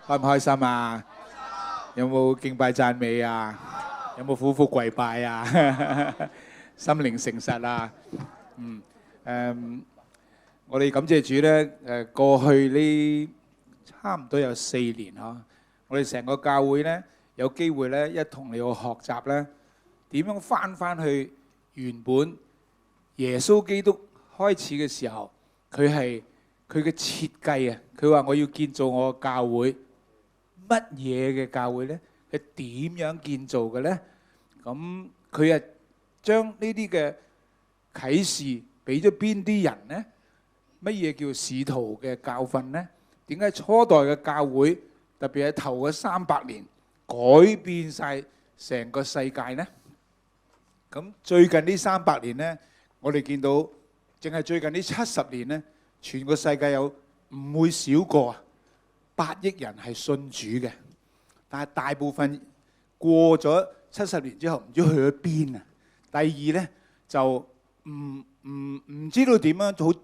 開唔開心啊？有冇敬拜讚美啊？有冇苦苦跪拜啊？心靈誠實啊？我哋感謝主咧，過去呢差唔多有4年嗬，我哋成個教會咧有機會咧一同你去學習咧，點樣翻去原本耶穌基督開始嘅時候，佢嘅設計啊，佢話我要建造我嘅教會，乜嘢嘅教會咧？係點樣建造嘅咧？咁佢係將呢啲嘅啟示俾咗邊啲人咧？乜嘢叫使徒嘅教訓咧？點解初代嘅教會特別係頭嗰300年改變晒成個世界咧？咁最近呢300年咧，我哋見到淨係最近呢70年咧，全個世界有唔會少過8億人係信主嘅，但係大部分過咗70年之後唔知去咗邊啊！第二咧就唔知道點樣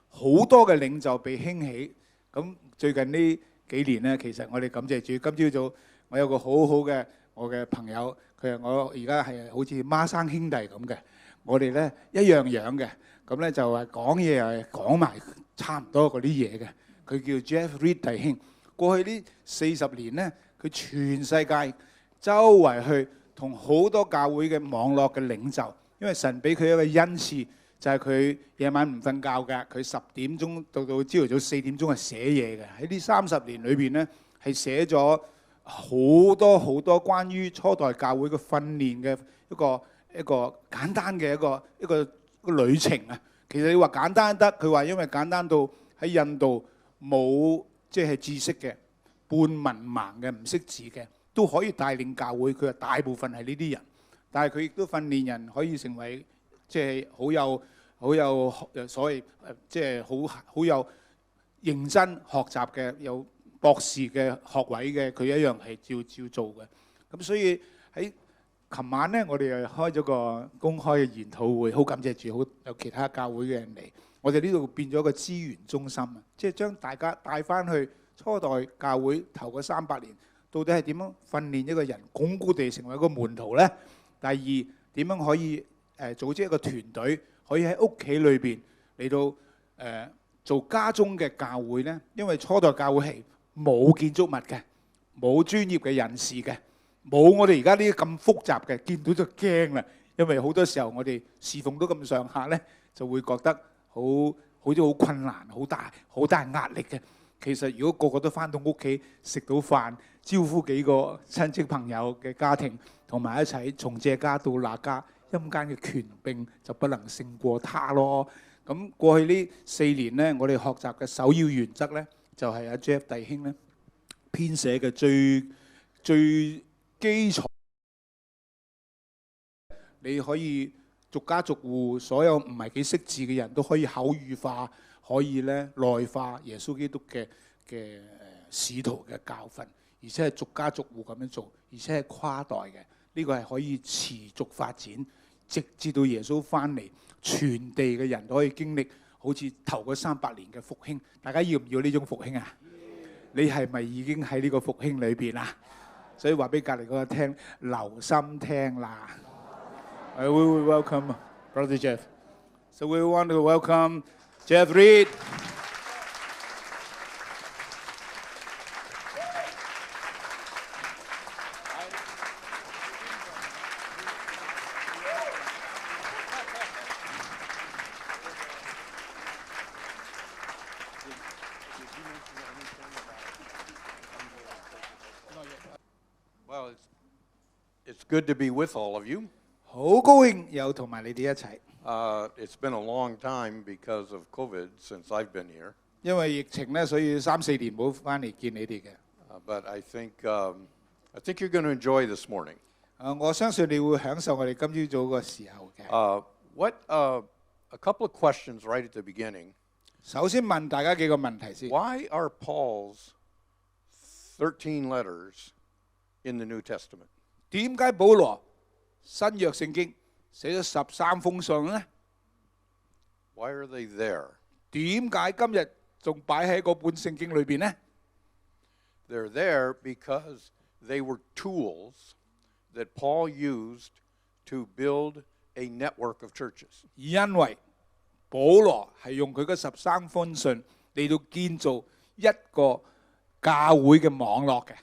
好多嘅領袖被興起。咁最近呢幾年咧，其實我哋感謝主。今朝早我有個好好嘅我嘅朋友，佢係我而家係好似孖生兄弟咁嘅，我哋咧一樣樣嘅。咁咧就係講嘢又係講埋差唔多嗰啲嘢嘅。佢叫 Jeff Reed 弟兄。過去呢40年咧，佢全世界周圍去同好多教會嘅網絡嘅領袖，因為神俾佢一個恩賜，就係佢夜晚唔瞓覺㗎，佢10點鐘到朝頭早4點鐘係寫嘢嘅。喺呢30年裏邊咧，係寫咗好多好多關於初代教會嘅訓練嘅一個簡單嘅一個旅程啊。其實你話簡單得，佢話因為簡單到喺印度冇即係知識嘅、半文盲嘅、唔識字嘅，都可以帶領教會。佢話大部分係呢啲人，但係佢亦都訓練人可以成為即係好有所謂即係好有認真學習嘅，有博士嘅學位嘅，佢一樣係照做嘅。咁所以喺琴晚咧，我哋又開咗個公開嘅研討會，好感謝住，好有其他教會嘅人嚟。我哋呢度變咗個資源中心啊，即係將大家帶翻去初代教會頭嗰300年，到底係點樣訓練一個人鞏固地成為一個門徒咧？第二，點樣可以組織一個團隊，可以喺屋企裏邊嚟到做家中嘅教會咧？因為初代教會係冇建築物嘅，冇專業嘅人士嘅，冇我哋而家呢啲咁複雜嘅，見到就驚啦。因為好多時候我哋侍奉都咁上下咧，就會覺得好似好困難，好大壓力嘅。其實如果個個都翻到屋企食到飯，招呼幾個親戚朋友嘅家庭，同埋一齊從這家到那家，陰間嘅權柄就不能勝過他咯。咁過去呢4年咧，我哋學習嘅首要原則咧，就係阿 Jeff 弟兄咧編寫嘅最基礎，你可以逐家逐戶，所有唔係幾識字嘅人都可以口語化，可以咧內化耶穌基督嘅使徒嘅教訓，而且係逐家逐戶咁樣做，而且係跨代嘅。呢個係可以持續發展，直至到耶穌翻嚟，全地嘅人都可以經歷好似頭嗰300年嘅復興。大家要唔要呢種復興啊？你係咪已經喺呢個復興裏邊啊？所以話俾隔離嗰個聽，留心聽啦。We will welcome Brother Jeff. So we want to welcome Jeff Reed. Well, it's good to be with all of you. 好高興又同埋你哋一齊。It's been a long time because of COVID since I've been here. 因為疫情咧，所以3-4年冇翻嚟見你哋嘅。But I think you're going to enjoy this morning. 我相信你會享受我哋今朝早個時候嘅。A couple of questions right at the beginning. 首先問大家幾個問題先。Why are Paul's 13 letters in the New Testament? 點解保羅新約聖經寫咗13封信咧？ Why are they there? 點解今日仲擺喺嗰本聖經裏邊咧 They're there because they were tools that Paul used to build a network of churches. 因為保羅係用佢嘅13封信嚟到建造一個教會嘅網絡嘅。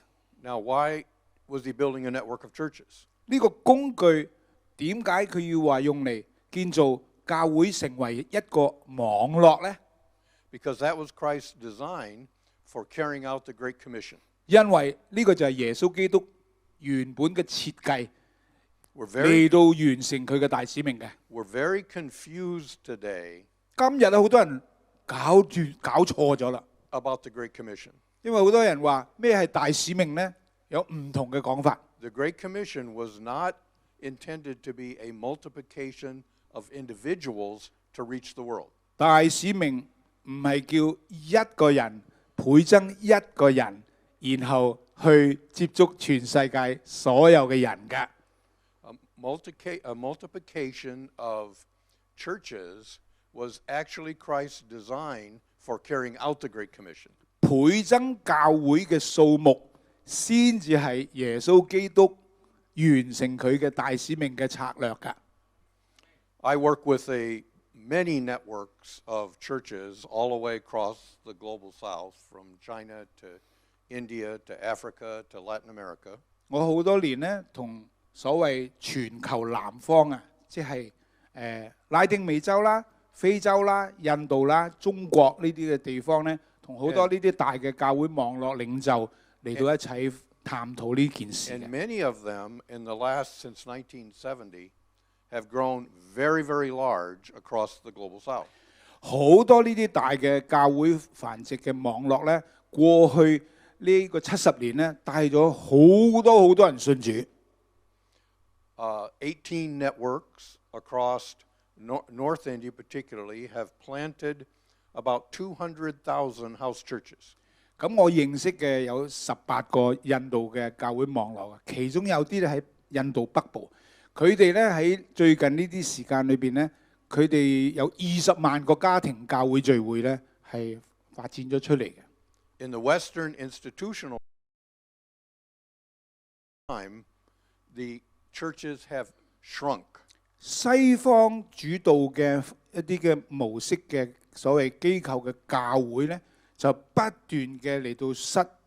Now, why was he building a network of churches? 呢個工具點解佢要話用嚟建造教會成為一個網絡呢？ Because that was Christ's design for carrying out the Great Commission. 因為呢個就係耶穌基督原本嘅設計 We're 嚟 very, 到完成佢嘅大使命嘅。 we're very confused today 今日好多人搞錯咗啦， about the Great Commission. 因為好多人話咩係大使命呢？有唔同嘅講法。 The Great Commission was not intended to be a multiplication of individuals to reach the world. 大使命唔係叫一個人倍增一個人，然後去接觸全世界所有嘅人㗎。A multiplication of churches was actually Christ's design for carrying out the Great Commission. 倍增教會嘅數目，先至係耶穌基督完成佢嘅大使命嘅策略㗎。I work with many networks of churches all the way across the global south, from China to India to Africa to Latin America. 我好多年呢，同所謂全球南方啊，即係拉丁美洲啦、非洲啦、印度啦、中國呢啲嘅地方呢，同好多呢啲大嘅教會網絡領袖嚟到一齊探討呢件事 And 嘅。 many of them in the since 1970 have grown very, very large across the global south. 好多呢啲大嘅教會繁殖嘅網絡呢，過去呢個70年呢，帶咗好多人信主。18 networks across North India particularly have planted about 200,000 house churches. 咁我認識嘅有18個印度嘅教會網絡，其中有啲咧喺印度北部，佢哋咧喺最近呢啲時間裏邊咧，佢哋有20萬個家庭教會聚會咧係發展咗出嚟嘅。In the Western institutional time, the churches have shrunk. 西方主導嘅一啲嘅模式嘅所謂機構嘅教會咧，就不斷嘅嚟到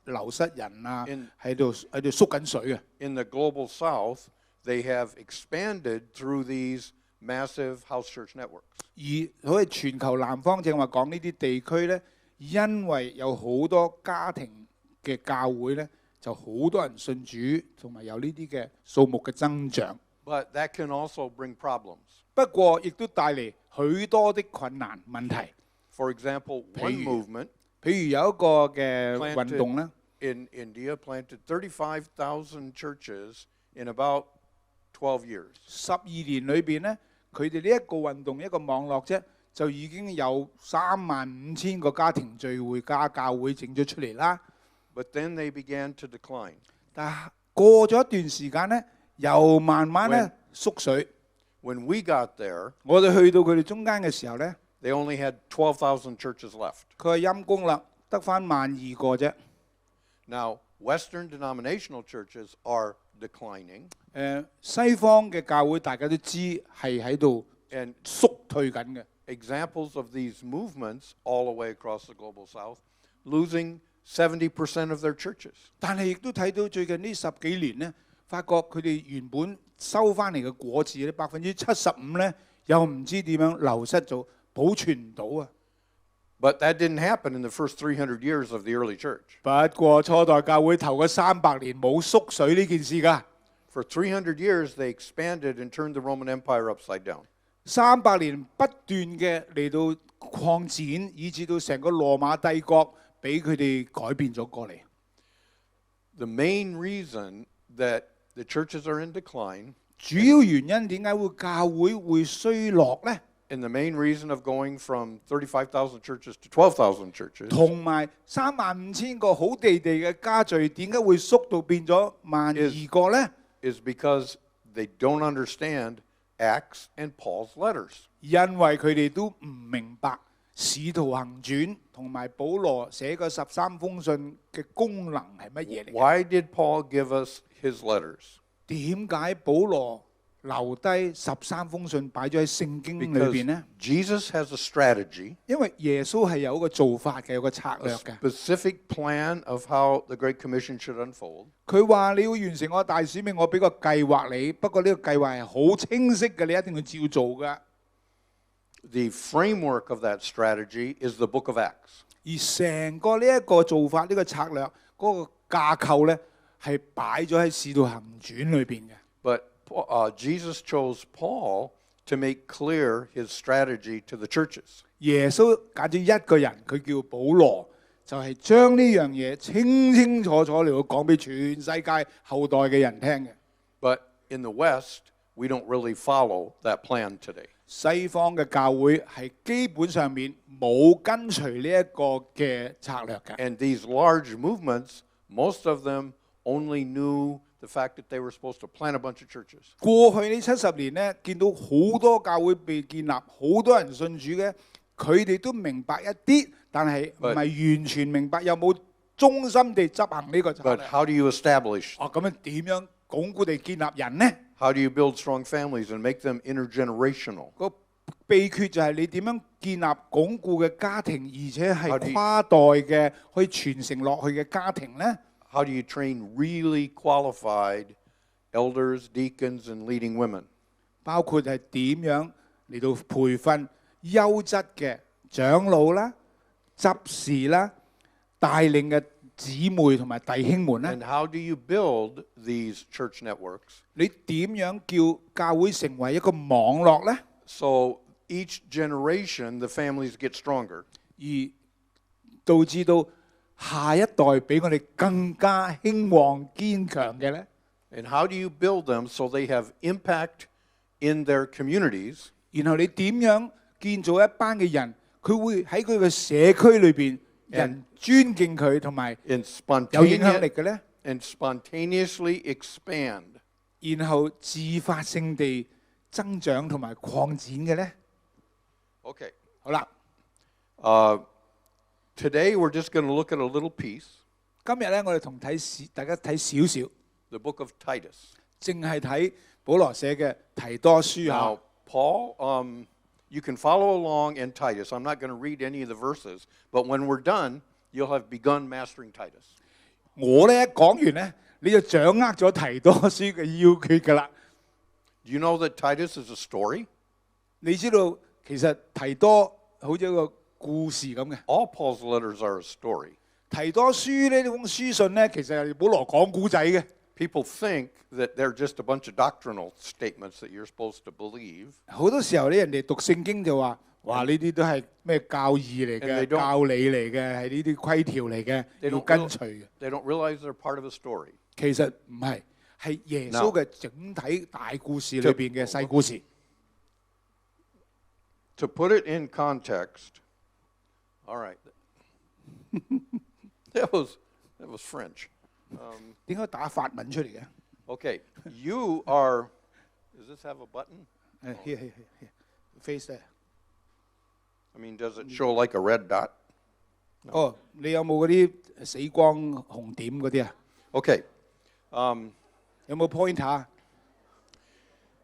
流失人啊，喺度縮緊水啊。In the global south, they have expanded through these massive house church networks. 而所謂全球南方正話講呢啲地區咧，因為有好多家庭嘅教會咧，就好多人信主，同埋有呢啲嘅數目嘅增長。But that can also bring problems. 不過亦都帶嚟許多的困難問題。 For example, one movement 譬如有一個嘅運動咧， in India planted 35,000 churches in about 12 years. 12年裏邊咧，佢哋呢一個運動一個網絡啫，就已經有35,000個家庭聚會加教會整咗出嚟啦。But then they began to decline. 但係過咗一段時間咧，又慢慢咧縮水。 When we got there, 我哋去到佢哋中間嘅時候咧， they only had 12,000 churches left. 佢係陰公啦，得返12,000個啫。 Now, Western denominational churches are declining. 西方嘅教會大家都知係喺度縮退緊嘅。 Examples of these movements all the way across the global south, losing 70% of their churches. 但係亦都睇到最近呢10幾年咧，發覺佢哋原本收翻嚟嘅果子咧，75%咧又唔知點樣流失咗，保存唔到啊！ But that didn't happen in the first 300 years of the early church. 不過初代教會頭嗰300年冇縮水呢件事㗎。 For 300 years, they expanded and turned the Roman Empire upside down. 300年不斷嘅嚟到擴展，以至到成個羅馬帝國俾佢哋改變咗過嚟。 The main reason that the churches are in decline, 主要原因點解教會會衰落呢？ and the main reason of going from 35,000 churches to 12,000 churches, 同埋35,000個好地地嘅家聚，點解會縮到變咗12,000個呢？ is because they don't understand Acts and Paul's letters. 因為佢哋都唔明白使徒行傳同埋保羅寫嘅13封信嘅功能係乜嘢嚟？ Why did Paul give us his letters? 點解保羅留低13封信擺咗喺聖經裏邊呢？ Jesus has a strategy, 因為耶穌係有一個做法嘅，有個策略 a 嘅。 specific plan of how the Great Commission should unfold. 佢話你要完成我大使命，我俾個計劃你，不過呢個計劃係好清晰嘅，你一定要照做㗎。The framework of that strategy is the book of Acts. 而成個呢一個做法，呢個策略嗰個架構咧，係擺咗喺《使徒行傳》裏邊嘅。 But Jesus chose Paul to make clear his strategy to the churches. 耶穌揀咗一個人，佢叫保羅，就係將呢樣嘢清清楚楚嚟到講俾全世界後代嘅人聽嘅。 But in the West, we don't really follow that plan today. 西方嘅教會係基本上面冇跟隨呢一個嘅策略嘅。 And these large movements, most of them only knew the fact that they were supposed to plant a bunch of churches. 過去呢70年呢，見到好多教會被建立，好多人信主嘅，佢哋都明白一啲，但係唔係完全明白，又冇忠心地執行呢個策略。 But how do you establish? 咁樣點樣鞏固地建立人呢？ How do you build strong families and make them intergenerational? 個秘訣就係你點樣建立鞏固嘅家庭，而且係跨代嘅，可以傳承落去嘅家庭呢？ How do you train really qualified elders, deacons, and leading women? 包括係點樣嚟到培訓優質嘅長老啦、執事啦、帶領嘅姊妹同埋弟兄們咧？ And how do you build these church networks? 你點樣叫教會成為一個網絡咧？ So each generation, the families get stronger. 而導致到下一代比我哋更加興旺堅強嘅咧？ And how do you build them so they have impact in their communities? 然後你點樣建造一班嘅人，佢會喺佢嘅社區裏邊人尊敬佢，同埋 And 有影響力嘅咧？ spontaneously expand. 然後自發性地增長同埋擴展嘅咧？ Okay. 好啦， Today we're just going to look at a little piece, 今日咧我哋大家睇少少， the book of Titus. 淨係睇保羅寫嘅提多書嚇。 Now, Paul, you can follow along in Titus. I'm not going to read any of the verses, but when we're done, you'll have begun mastering Titus. 我咧一講完咧，你就掌握咗提多書嘅要訣㗎啦。 Do you know that Titus is a story? 你知道其實提多好似一個故事咁嘅。 All Paul's letters are a story. 提多書呢封書信咧，其實係保羅講古仔嘅。 People think that they're just a bunch of doctrinal statements that you're supposed to believe. 好多時候咧，人哋讀聖經就話：哇！呢啲都係咩教義嚟 And they 嘅、 don't- 教理嚟嘅，係呢啲規條嚟嘅， They 要 don't 跟 real- 隨嘅。 They don't realize they're part of a story. 其實唔係，係耶穌嘅整體大故事裏邊嘅細故事。 To put it in context, all right, that was French. 點解打法文出嚟嘅？ Okay, you are. Does this have a button? Here, face there。 I mean, does it show like a red dot? 哦，你有冇嗰啲死光紅點嗰啲啊？ Okay, 有冇 pointer？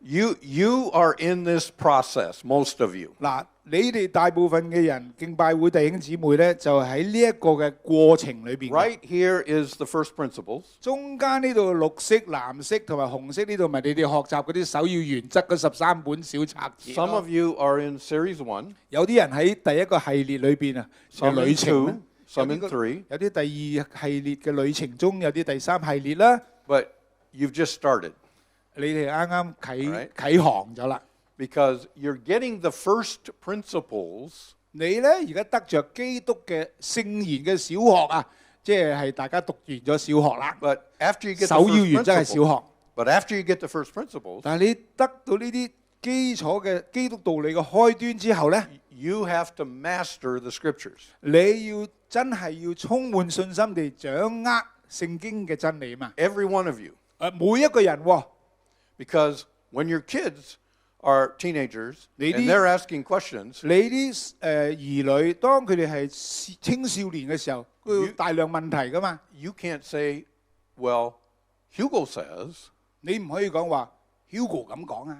you are in this process, most of you. 嗱，你哋大部分嘅人敬拜會弟兄姊妹咧，就喺呢一個嘅過程裏邊。 Right here is the first principles. 中間呢度綠色、藍色同埋紅色呢度，咪你哋學習嗰啲首要原則嗰13本小冊子。 Some of you are in series 1, 有啲人喺第一個系列裏邊啊嘅 some 旅 in 程咧 2, some in 3, 有啲第二系列嘅旅程中，有啲第3系列啦。 but you've just started 你哋啱啱 Right. 啟航咗啦。 because you're getting the first principles. 你咧而家得着基督嘅聖言嘅小學啊，即係大家讀完咗小學啦。 But after you get 首要 the 原 first 則係小 principles, 學， but after you get the first principles, 但係你得到呢啲基礎嘅基督道理嘅開端之後咧， you have to master the scriptures. 你要真係要充滿信心地掌握聖經嘅真理嘛。 Every one of you. 每一個人喎。 Because when your kids are teenagers and they're asking questions, 你啲兒女當佢哋係青少年嘅時候，佢有大量問題噶嘛。you can't say, well, Hugo says. 你唔可以講話 Hugo 咁講啊。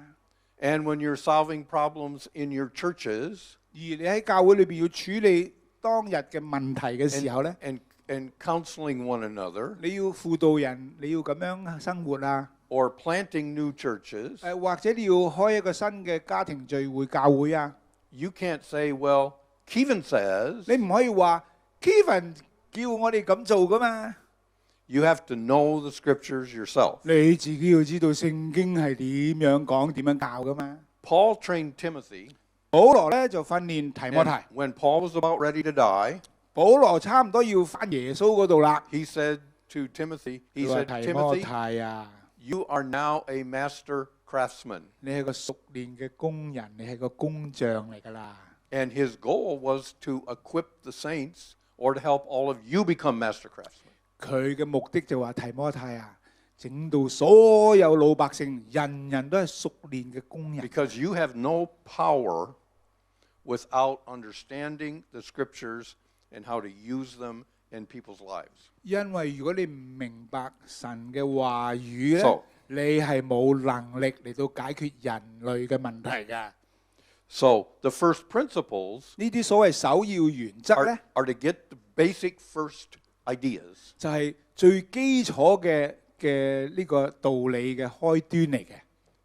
And when you're solving problems in your churches, 而你喺教會裏邊要處理當日嘅問題嘅時候咧， and counseling one another, 你要輔導人，你要咁樣生活啊。or planting new churches, 或者你要開一個新嘅家庭聚會教會啊。you can't say, well, Kevin says. 你唔可以話 Kevin 叫我哋咁做噶嘛。You have to know the scriptures yourself. 你自己要知道聖經係點樣講、點樣教噶嘛。Paul trained Timothy. 保羅咧就訓練提摩太。When Paul was about ready to die, 保羅差唔多要返耶穌嗰度啦。he said to Timothy, he 佢話 said, 提摩 Timothy, 太啊， you are now a master craftsman. 你係個熟練嘅工人，你係個工匠嚟㗎啦。And his goal was to equip the saints or to help all of you become master craftsmen. 佢嘅目的就話提摩太啊，整到所有老百姓人人都係熟練嘅工人。Because you have no power without understanding the scriptures and how to use them in people's lives. 因為如果你唔明白神嘅話語咧 So 你係冇能力嚟到解決人類嘅問題㗎。So the first principles 呢啲所謂首要原則咧， are to get the basic first ideas. 就係最基礎嘅呢個道理嘅開端嚟嘅。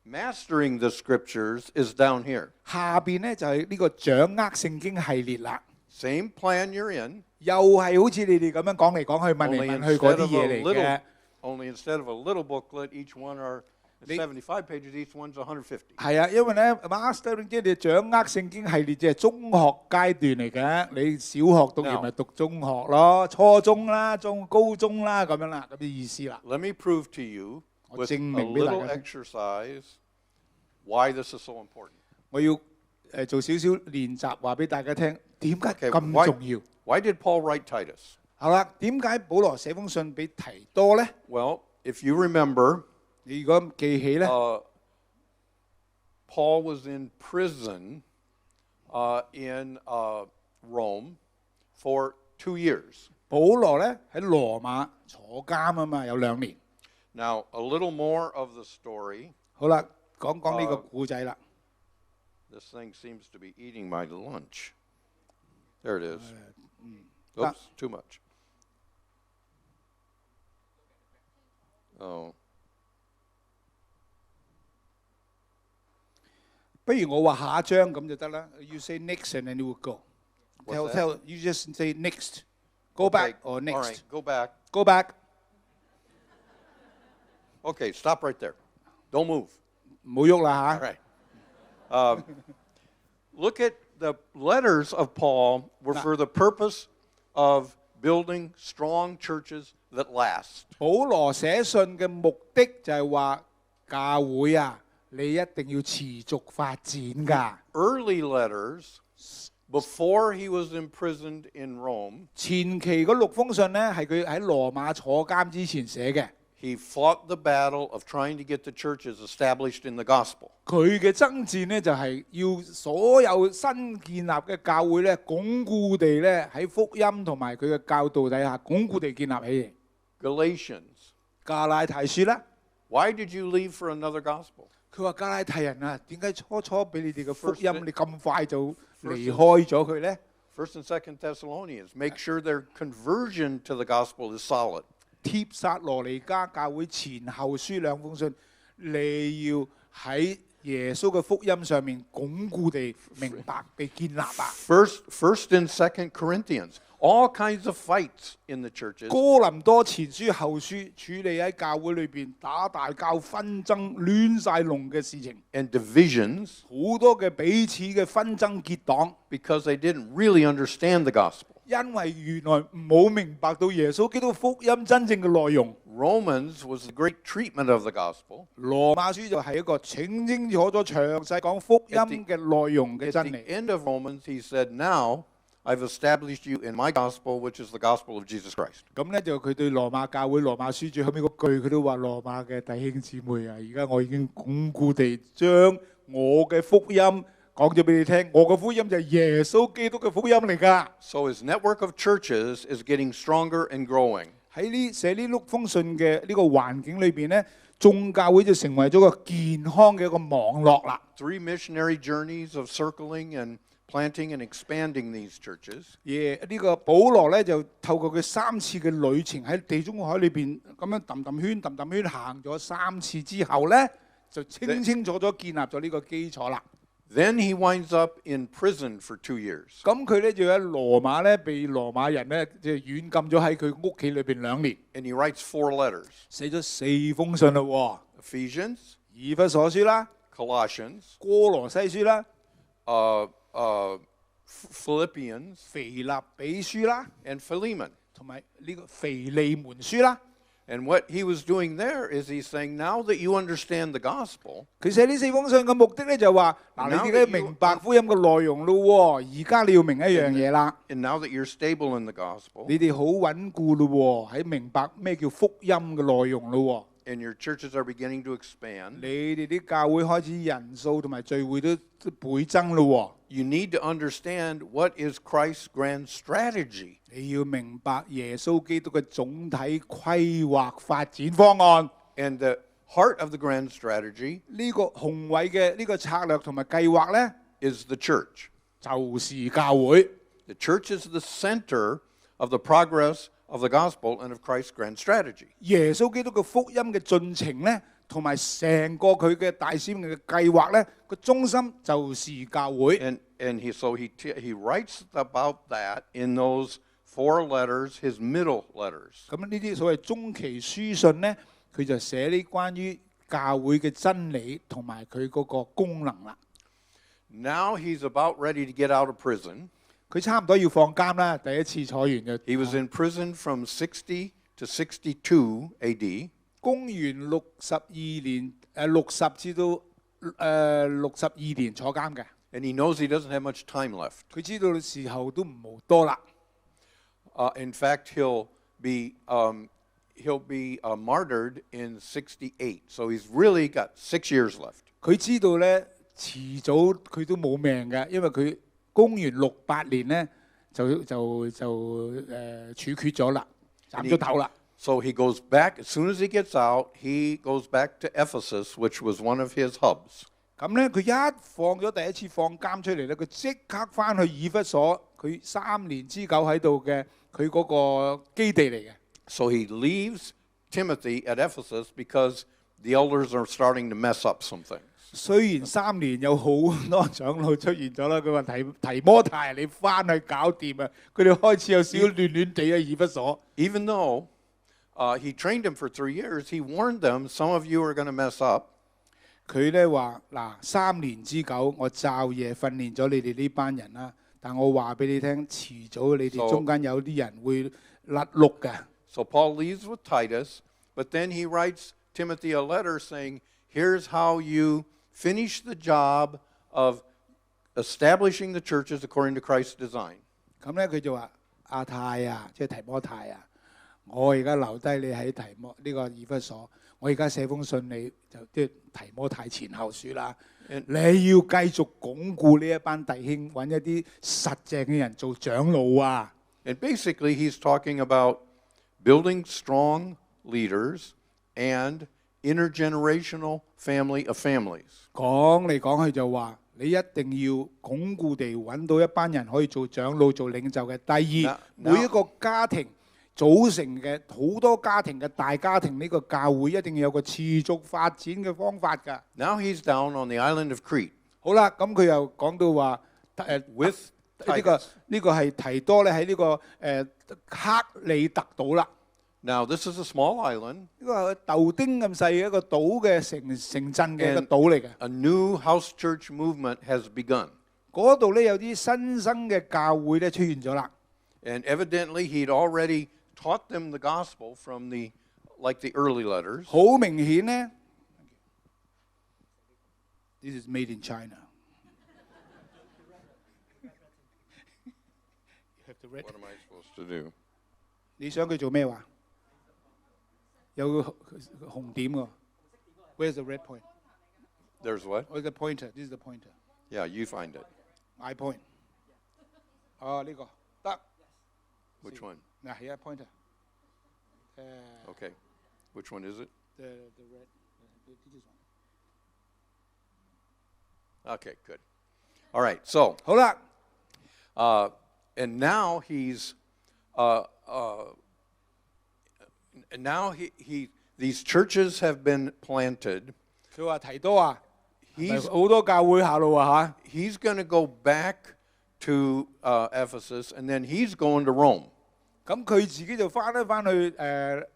Mastering the scriptures is down here. 下邊咧就係呢個掌握聖經系列啦。Same plan you're in. 又係好似你哋咁樣講嚟講去問嚟 Only 問去嗰 instead 啲 of 嘢 a 嚟 little, 嘅。 only instead of a little booklet, each one are 75 pages, each one's 150. 係啊，因為咧 Mastering 即係你掌握聖經系列，即係中學階段嚟嘅。你小學讀完咪讀中學咯，初中啦、高中啦咁樣啦，咁嘅意思啦。Let me prove to you 我 with 證 a 明俾大 little 家聽。 exercise why this is so important. 我要做少少練習，話俾大家聽點解 Okay, 咁重要。 why did Paul write Titus? 好啦，點解保羅寫封信俾提多咧？ Well, if you remember, 你如果記起咧， Paul was in prison in Rome for 2 years. 保羅咧喺羅馬坐監啊嘛，有2年。Now, a little more of the story. 好啦，講講呢個故仔啦。 This thing seems to be eating my lunch. There it is. Oops, too much. Oh. 不如我話下一章咁就得啦。You say next and then you will go. What's Tell you just say next. Go back or All next. right, go back. Go back. Okay, stop right there. Don't move. 唔好喐啦 All 嚇。 right. Look at the letters of Paul were for the purpose of building strong churches that last. 保羅寫信嘅目的就係話教會啊，你一定要持續發展㗎。 Early letters, before he was imprisoned in Rome, 前期嗰6封信咧係佢喺羅馬坐監之前寫嘅。 he fought the battle of trying to get the churches established in the gospel. 佢嘅爭戰咧就係要所有新建立嘅教會咧，鞏固地咧喺福音同埋佢嘅教導底下，鞏固地建立起嚟。 Galatians. 加拉太書啦， Why did you leave for another gospel? 佢話加拉太人啊，點解初俾你哋嘅福音， First- 你咁快就離開咗佢咧？ First and Second Thessalonians. Make sure their conversion to the gospel is solid. 帖撒羅尼迦教會前後書2封信，你要喺耶穌嘅福音上面鞏固地明白被建立啊！ First and Second Corinthians. All kinds of fights in the churches. 哥林多前書後書處理喺教會裏邊打大交紛爭亂晒龍嘅事情， And divisions 好多嘅彼此嘅紛爭結黨， because they didn't really understand the gospel. 因為原來冇明白到耶穌基督福音真正嘅內容。 Romans was the great treatment of the gospel. 羅馬書就係一個清清楚楚詳細講福音嘅內容嘅 At 真 the 理。 end of Romans, he said, now I've established you in my gospel, which is the gospel of Jesus Christ. 咁咧就佢對羅馬教會羅馬書最後尾嗰句佢都話羅馬嘅弟兄姊妹啊，而家我已經鞏固地將我嘅福音講咗俾你聽，我嘅福音就係耶穌基督嘅福音嚟㗎。So his network of churches is getting stronger and growing. 喺寫呢碌封信嘅呢個環境裏邊咧，眾教會就成為咗個健康嘅一個網絡啦。3 missionary journeys of circling and planting and expanding these churches. 呢個保羅咧就透過佢3次嘅旅程喺地中海裏邊咁樣揼揼圈行咗3次之後咧，就清楚咗建立咗呢個基礎啦。Then he winds up in prison for 2 years. 咁佢咧就喺羅馬咧被羅馬人咧就軟禁咗喺佢屋企裏邊2年。And he writes 4 letters. 寫咗4封信啦喎。Ephesians, 以弗所書啦， Colossians, 哥羅西書啦， Philippians, 腓立比書啦， and Philemon. 同埋呢個腓利門書啦。And what he was doing there is he's saying, now that you understand the gospel, 佢寫呢4封信嘅目的咧就話，嗱，你哋明白福音嘅內容咯喎，而家你要明一樣嘢啦。and now that you're stable in the gospel, 你哋好穩固咯喎，喺明白咩叫福音嘅內容咯喎。and your churches are beginning to expand, 你哋啲教會開始人數同埋聚會都倍增咯喎。you need to understand what is Christ's grand strategy. 你要明白耶穌基督嘅總體規劃發展方案。 And the heart of the grand strategy 呢個宏偉嘅呢個策略同埋計劃咧， is the church. 就是教會。 The church is the center of the progress of the gospel and of Christ's grand strategy. 耶穌基督嘅福音嘅進程咧，同埋成個佢嘅大使命嘅計劃咧，個中心就是教會。 And he writes about that in those 4 letters, his middle letters. 咁呢啲所謂中期書信咧，佢就寫呢關於教會嘅真理同埋佢嗰個功能啦。Now he's about ready to get out of prison. 佢差唔多要放監啦，第一次坐完就。He was in prison from 60 to 62 AD. 公元62年60至到62年坐監嘅。 And he knows he doesn't have much time left. 佢知道時候都唔好多啦。In fact, he'll be martyred in 68. So he's really got 6 years left. 佢知道咧，遲早佢都冇命嘅，因為佢公元68年咧就處決咗啦，斬咗頭啦。So he goes back, as soon as he gets out, he goes back to Ephesus, which was one of his hubs. 咁咧，佢一放咗第一次放監出嚟咧，佢即刻翻去以弗所，佢3年之久喺度嘅，佢嗰個基地嚟嘅。So he leaves Timothy at Ephesus because the elders are starting to mess up some things. 雖然3年有好多長老出現咗啦，佢話提摩太你翻去搞掂啊！佢哋開始有少少亂地啊，以弗所。Even though he trained them for 3 years, he warned them, some of you are going to mess up. 佢咧話嗱，3年之久，我晝夜訓練咗你哋呢班人啦，但我話俾你聽，遲早你哋中間有啲人會甩碌嘅。So Paul leaves with Titus, but then he writes Timothy a letter saying, here's how you finish the job of establishing the churches according to Christ's design. 咁咧佢就話：阿太啊，即係提摩太啊，我而家留低你喺呢個以弗所，我而家寫封信你就即係提摩太前後書啦。你要繼續鞏固呢一班弟兄，揾一啲實淨嘅人做長老啊。And basically he's talking about building strong leaders and intergenerational family of families. 講嚟講去就話，你一定要鞏固地揾到一班人可以做長老、做領袖嘅。第二，每一個家庭組成嘅好多家庭嘅大家庭，呢個教會一定要有個持續發展嘅方法㗎。Now he's down on the island of Crete. 好啦，咁佢又講到話with 呢個係提多咧喺呢個克里特島啦。Now this is a small island. 呢個豆丁咁細嘅一個島嘅城鎮嘅一個島嚟嘅。A new house church movement has begun. 嗰度咧有啲新生嘅教會咧出現咗啦。And evidently he'd already taught them the gospel from the early letters. 好明顯咧 ，This is made in China. What am I supposed to do? 你想佢做咩話？有個紅點喎。Where's the red point? There's what? Where's the pointer? This is the pointer. Yeah, you find it. I point. 哦，呢個得。Which one? 嗱，here pointer. Okay. Which one is it? The red. This one. Okay, good. All right, so 好啦， and now he's these churches have been planted. 佢話提多啊， He's 好多教會下路啊 he's going to go back to Ephesus, and then he's going to Rome. 嚇。咁佢自己就翻去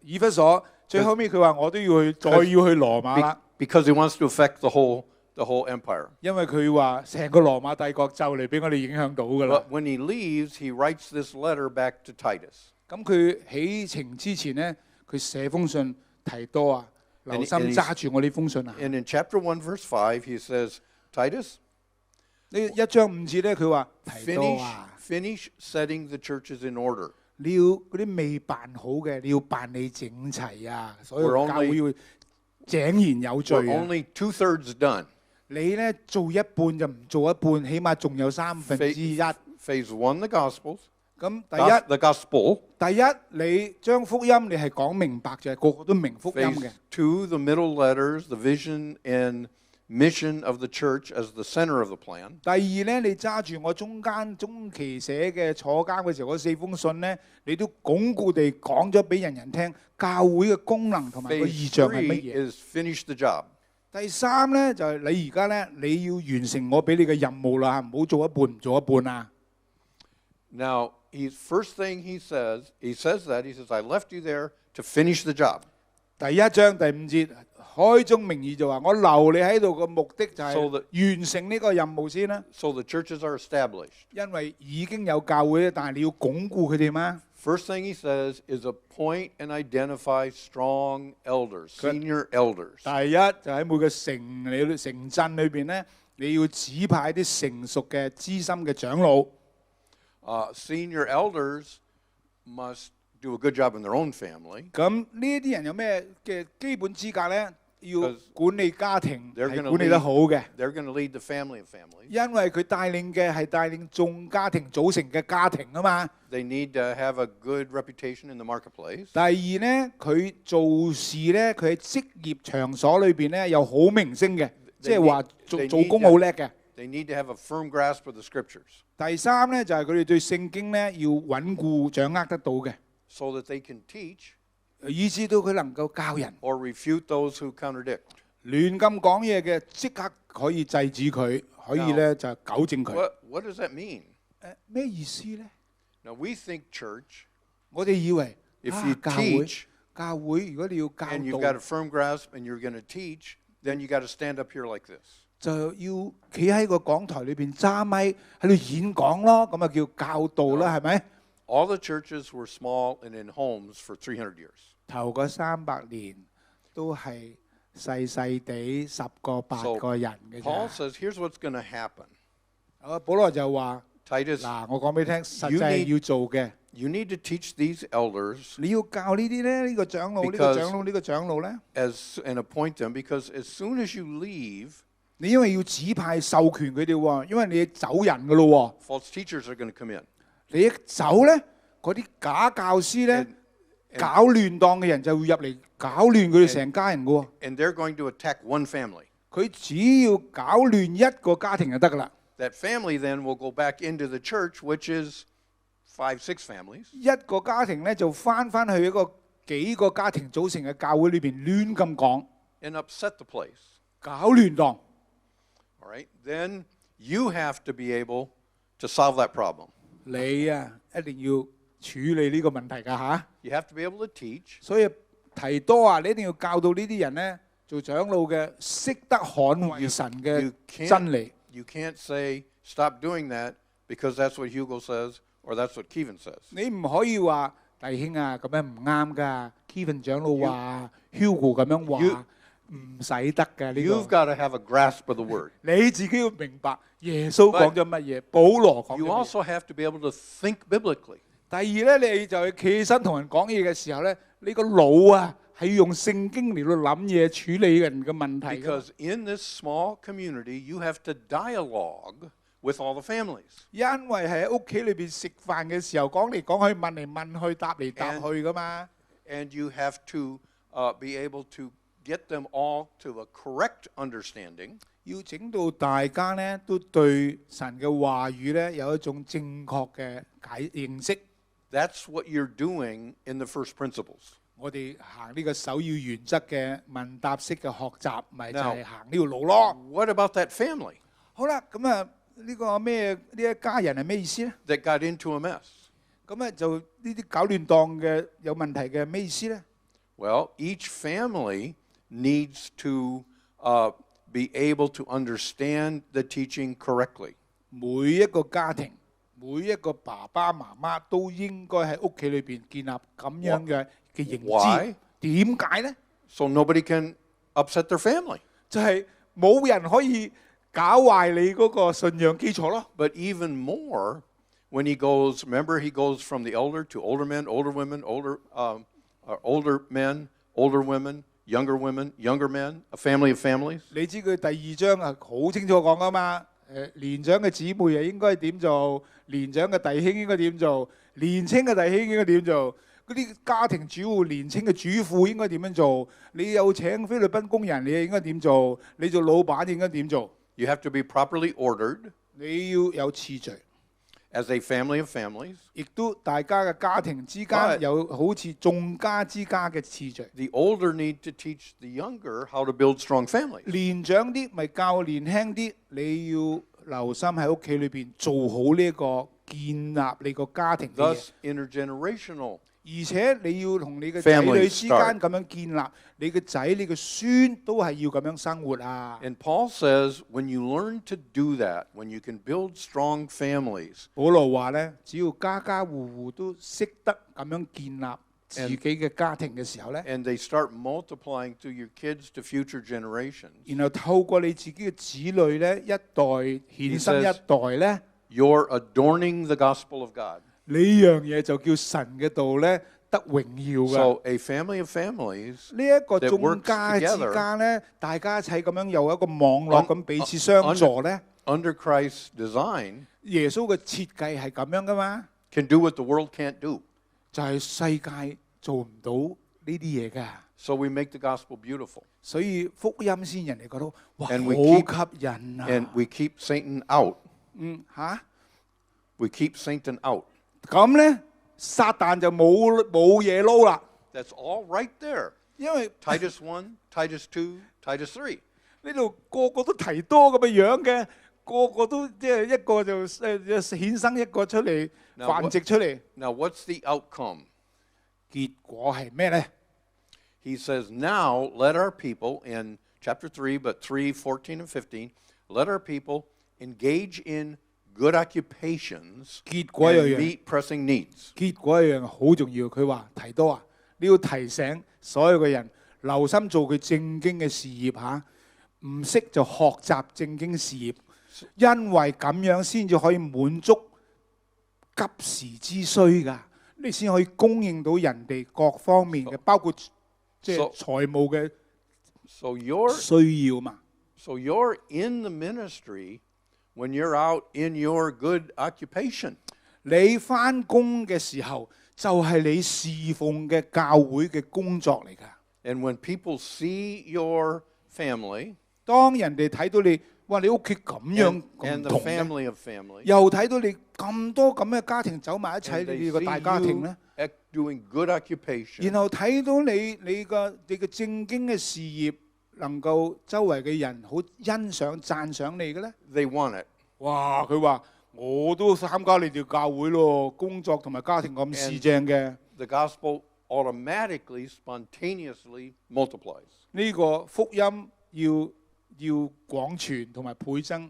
以弗所，最後尾佢話我都要去，再要去羅馬啦。 Because he wants to affect the whole empire. 因為佢話成個羅馬帝國就嚟俾我哋影響到㗎啦 But。when he leaves, he writes this letter back to Titus. 咁佢起程之前呢，佢寫封信提多啊，留心揸住我呢封信啊。 And in chapter 1, verse 5, he says, Titus, 呢1章5節咧，佢話提多啊， finish setting the churches in order. 你要嗰啲未辦好嘅，你要辦理整齊啊，所以教會要井然有序 We're 啊。 only 2/3 done. 你咧做一半就唔做一半，起碼仲有1/3。 Phase 1, the Gospels. 咁 The Gospel. 第一，你將福音你係講明白就係個個都明福音嘅。 Phase 2, the middle letters, the vision and mission of the church as the center of the plan. 第二咧，你揸住我中期寫嘅坐監嘅時候嗰4封信咧，你都鞏固地講咗俾人聽，教會嘅功能同埋個 Phase 意象係乜 3嘢。 is finish the job. 第3咧就係你而家咧你要完成我俾你嘅任務啦，唔好做一半唔做一半啊。 Now, first thing he says, he says, I left you there to finish the job. 第1章第5節開宗明義就話：我留你喺度嘅目的就係完成呢個任務先啦。 So the churches are established. 因為已經有教會，但係你要鞏固佢哋嘛。 First thing he says is appoint and identify strong elders, senior elders. 第一就喺每個城鎮裏邊咧，你要指派啲成熟嘅資深嘅長老。 Senior elders must do a good job in their own family. 咁呢啲人有咩嘅基本資格咧？要管理家庭係 They're 管理得好嘅， They're going to lead the family of families. 因為佢帶領嘅係帶領眾家庭組成嘅家庭啊嘛。 They need to have a good reputation in the marketplace. 第二咧，佢做事咧，佢喺職業場所裏邊咧有好名聲嘅，即係話做工好叻嘅。 They need to have a firm grasp of the scriptures. 第三咧就係佢哋對聖經咧要穩固掌握得到嘅， so that they can teach 以至到佢能夠教人。 or refute those who contradict. 亂咁講嘢嘅，即刻可以制止佢，可以咧就糾正佢。 What does that mean? 咩意思咧？ Now we think church, 我哋以為 if you 教會如果你要教 and you've got 導， a firm grasp and you're going to teach, then you got to stand up here like this. 就要企喺個講台裏邊揸咪喺度演講咯，咁啊叫教導啦，係咪？ All the churches were small and in homes for 300 years. 頭嗰300年都係細細地10個8個人嘅 Paul 啫。 says, here's what's going to happen. 保羅就話： Titus, 嗱，我講俾你聽，實際要做嘅， you need to teach these elders 你要教呢啲咧，呢個長老，呢個長老，呢個長老咧， and appoint them, because as soon as you leave, 你因為要指派授權佢哋喎，因為你走人噶咯喎。 false teachers are going to come in. 你一走咧，嗰啲假教師咧，搞亂檔嘅人就會入嚟搞亂佢哋成家人嘅喎。 And they're going to attack one family. 佢只要搞亂一個家庭就得噶啦。 That family then will go back into the church, which is 5, 6 families. 一個家庭咧就翻去一個幾個家庭組成嘅教會裏邊亂咁講， and upset the place. 搞亂檔。 All right? Then you have to be able to solve that problem. 你啊一定要處理呢個問題㗎嚇。 You have to be able to teach. 所以提多啊，你一定要教導呢啲人咧做長老嘅，識得捍衛神嘅真理。 You can't say, stop doing that, because that's what Hugo says, or that's what Kevin says. 你唔可以話弟兄啊咁樣唔啱㗎 ，Kevin 長老話 ，Hugo 咁樣話，唔使得㗎呢 You've 個。 got to have a grasp of the word. 你自己要明白耶穌講咗乜嘢，保羅講咗 You 乜嘢。 also have to be able to think biblically. 第二咧，你就企起身同人講嘢嘅時候咧，你個腦啊係係要用聖經嚟到諗嘢處理人嘅問題㗎。 Because in this small community, you have to dialogue with all the families. 因為係喺屋企裏邊食飯嘅時候講嚟講去問嚟問去答嚟答去㗎嘛。 And you have to be able to get them all to a correct understanding. 要整到大家呢都對神嘅話語呢有一種正確嘅認識。 That's what you're doing in the first principles. 我哋行呢個首要原則嘅問答式嘅學習，咪就係行呢條路咯。 What about that family 好啦，咁啊呢個咩呢一家人係咩意思呢？ that got into a mess? 咁啊就呢啲搞亂檔嘅有問題嘅咩意思呢？ Well, each family needs to be able to understand the teaching correctly. 每一個家庭，每一個爸爸媽媽都應該喺屋企裏邊建立咁樣嘅認知。 Why? 點解呢？ So nobody can upset their family. 就係冇人可以搞壞你嗰個信仰基礎咯。 But even more, when he goes, remember he goes from the elder to older men, older women, older men, older women, younger women, younger men, a family of families. 你知佢第二章係好清楚講噶嘛？年長嘅姊妹啊應該點做？年長嘅弟兄應該點做？年青嘅弟兄應該點做？嗰啲家庭主婦、年青嘅主婦應該點樣做？你有請菲律賓工人，你應該點做？你做老闆應該點做？ You have to be properly ordered 你要有次序， as a family of families. 亦都大家嘅家庭之間有好似眾家之家嘅次序。 The older need to teach the younger how to build strong families. 年長啲咪教年輕啲，你要留心喺屋企裏邊做好呢個建立你個家庭嘅嘢。 Thus, intergenerational. 而且你要同你嘅仔女之間咁樣建立，你嘅仔、你嘅孫都係要咁樣生活啊。 And Paul says, when you learn to do that, when you can build strong families, 保羅話咧，只要家家戶戶都識得咁樣建立自己嘅家庭嘅時候咧， and they start multiplying through your kids to future generations, 然後透過你自己嘅子女咧，一代衍生一代咧， you're adorning the gospel of God. 呢樣嘢就叫神嘅道咧得榮耀嘅。 So a family of families 呢一個眾家之間咧，大家一齊咁樣有一個網絡咁彼此相助咧。 under Christ's design 耶穌嘅設計係咁樣噶嘛， can do what the world can't do. 就係世界做唔到呢啲嘢噶。 So we make the gospel beautiful. 所以福音先人哋覺得哇好 And we 吸引啊。 And we keep Satan out. 嚇 We keep Satan out. 咁咧，撒旦就冇嘢撈啦。 That's all right there. 因為 Titus 1, Titus 2, Titus 3. 呢度個個都提多咁嘅樣嘅，個個都即係一個就衍生一個出嚟繁殖出嚟。 Now what's the outcome? 結果係咩咧？ He says, now let our people, in chapter 3, but 3, 14, and 15, let our people engage in good occupations and meet pressing needs. 結果一樣好重要。佢話提多啊，你要提醒所有嘅人留心做佢正經嘅事業嚇，唔識就學習正經事業，因為咁樣先至可以滿足急時之需㗎，你先可以供應到人哋各方面嘅，包括即係財務嘅需要嘛。So you're in the ministry when you're out in your good occupation. 你返工嘅時候就係你侍奉嘅教會嘅工作嚟㗎。And when people see your family, 當人哋睇到你，哇！你屋企咁樣咁 the 同 family of family, 又睇到你咁多咁嘅家庭走埋一齊，你個大家庭咧， doing good occupation. 然後睇到你嘅正經嘅事業能夠周圍嘅人好欣賞讚賞你嘅咧， They want it. 哇！佢話我都參加你哋教會咯，工作同埋家庭咁視正嘅。 The gospel automatically, spontaneously multiplies. 呢個福音要廣傳同埋倍增，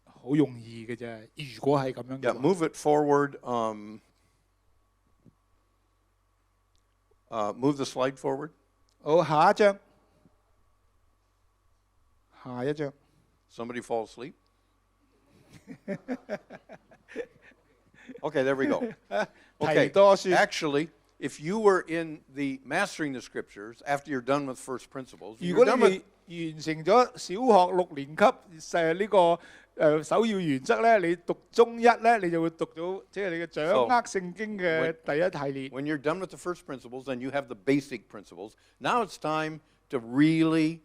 好容易嘅啫。如果係咁樣嘅話 move it forward. Move the slide forward. 好，下一張。下一張。 Somebody fall asleep. Okay, there we go. Okay, actually, if you were in the mastering the scriptures after you're done with first principles, 如 you're 果 done 你 with 完成咗小學6年級呢個首要原則咧，你讀中一咧，你就會讀到即係你嘅掌握聖經嘅第一系列。 when you're done with the first principles, then you have the basic principles. Now it's time to really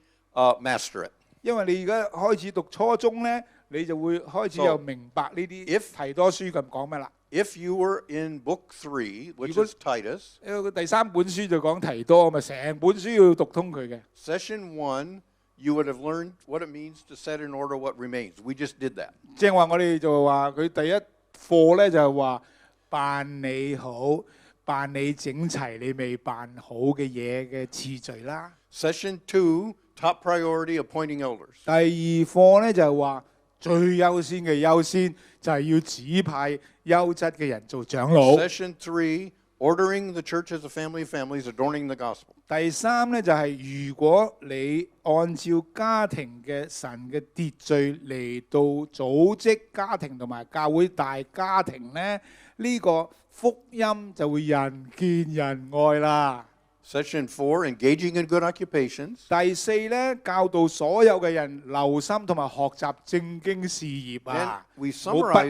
master it. 因為你而家開始讀初中咧，你就會開始有明白呢啲提多書咁講咩啦。 If you were in book 3, which is Titus, 第3本書就講提多，咪成本書要讀通佢嘅。 session 1, you would have learned what it means to set in order what remains. We just did that. 正話我哋就話佢第一課咧就係話辦理好、辦理整齊你未辦好嘅嘢嘅次序啦。 Session 2, top priority, appointing elders. 第2課咧就係話最優先嘅優先就係要指派優質嘅人做長老。 Session 3, ordering the church as a family of families, adorning the gospel. 第3咧就係如果你按照家庭嘅神嘅秩序嚟到組織家庭同埋教會大家庭咧，呢個福音就會人見人愛啦。 Session 4, engaging in good occupations. 第4咧，教導所有嘅人留心同埋學習正經事業啊，冇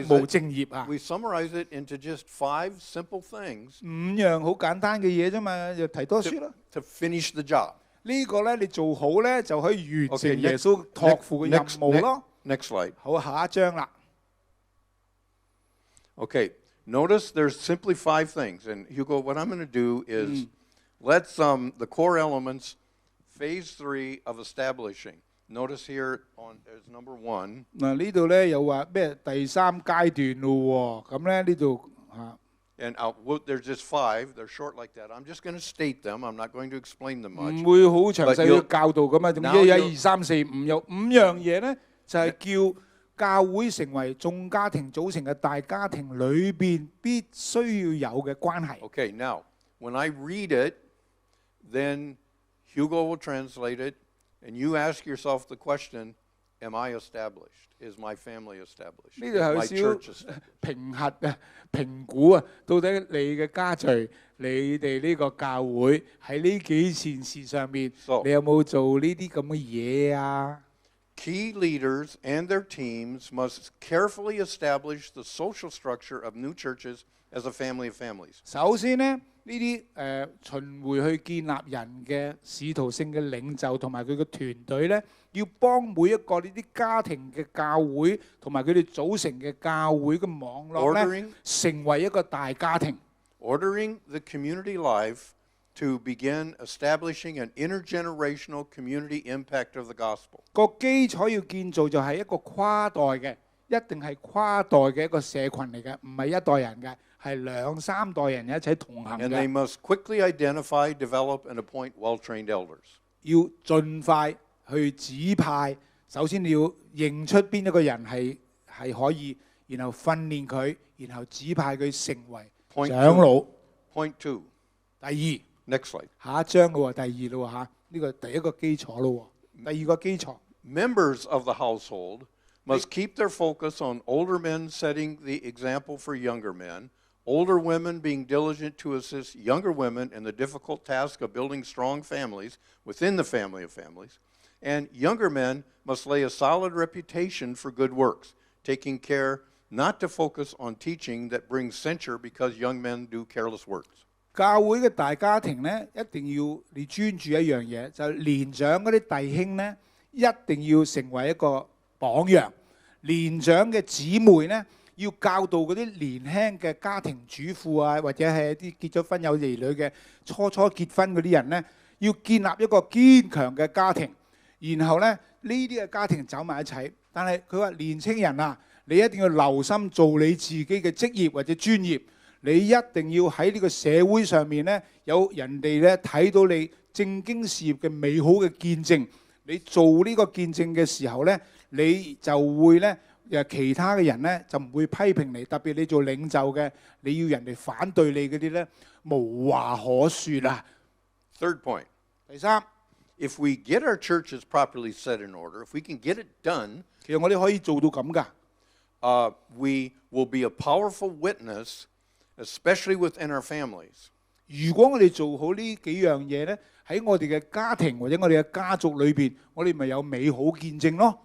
不務正業啊。 We summarize it into just 5 simple things. 5樣好簡單嘅嘢啫嘛，就提多書啦。To finish the job. 呢個咧你做好咧就可以完成耶穌託付嘅任務咯。Next slide. 好，下一章啦。 Okay, notice there's simply 5 things. And Hugo, what I'm going to do is let's the core elements, phase 3 of establishing. Notice here as number 1. 嗱呢度咧又話咩第3階段咯喎，咁咧呢度嚇。And there's just 5. They're short like that. I'm just going to state them. I'm not going to explain them much. 唔會好詳細去教導噶嘛，總之有1、2、3、4、5，有5樣嘢咧，就係叫教會成為眾家庭組成嘅大家庭裏邊必須要有嘅關係。Okay, now when I read it, then Hugo will translate it, and you ask yourself the question: Am I established? Is my family established? 呢度有 My 少 church established? 評核啊、評估啊，到底你嘅家聚、你哋呢個教會喺呢幾件事上面，你有冇做呢啲咁嘅嘢啊？ Key leaders and their teams must carefully establish the social structure of new churches as a family of families. 首先呢，呢啲巡迴去建立人嘅使徒性嘅領袖同埋佢嘅團隊咧，要幫每一個呢啲家庭嘅教會同埋佢哋組成嘅教會嘅網絡咧，成為一個大家庭。Ordering the community life to begin establishing an intergenerational community impact of the gospel. 個基礎要建造就係一個跨代嘅，一定係跨代嘅一個社群嚟嘅，唔係一代人嘅，係2、3代人一齊同行嘅。And they must quickly identify, develop, and appoint well-trained elders. 要盡快去指派，首先你要認出邊一個人係可以，然後訓練佢，然後指派佢成為長老。Point 2. 第2。Next slide. 下一章咯喎，第2咯喎嚇，呢個第一個基礎咯喎，第2個基礎。Members of the household must keep their focus on older men setting the example for younger men, older women being diligent to assist younger women in the difficult task of building strong families within the family of families, and younger men must lay a solid reputation for good works, taking care not to focus on teaching that brings censure because young men do careless works. 教會嘅大家庭咧，一定要你專注一樣嘢，就係年長嗰啲弟兄咧，一定要成為一個榜樣。年長嘅姊妹咧，要教導嗰啲年輕嘅家庭主婦啊，或者係一啲結咗婚有兒女嘅初結婚嗰啲人咧，要建立一個堅強嘅家庭。然後咧，呢啲嘅家庭走埋一齊。但係佢話年青人啊，你一定要留心做你自己嘅職業或者專業。你一定要喺呢個社會上面咧，有人哋咧睇到你正經事業嘅美好嘅見證。你做呢個見證嘅時候咧，你就會咧其他嘅人咧就唔會批評你。特別你做領袖嘅，你要人哋反對你嗰啲咧，無話可説啊。Third point. 第3 ，if we get our churches properly set in order, if we can get it done， 其實我哋可以做到咁㗎。We will be a powerful witness。Especially within our families. 如果我哋做好呢幾樣嘢咧，喺我哋嘅家庭或者我哋嘅家族裏邊，我哋咪有美好見證咯。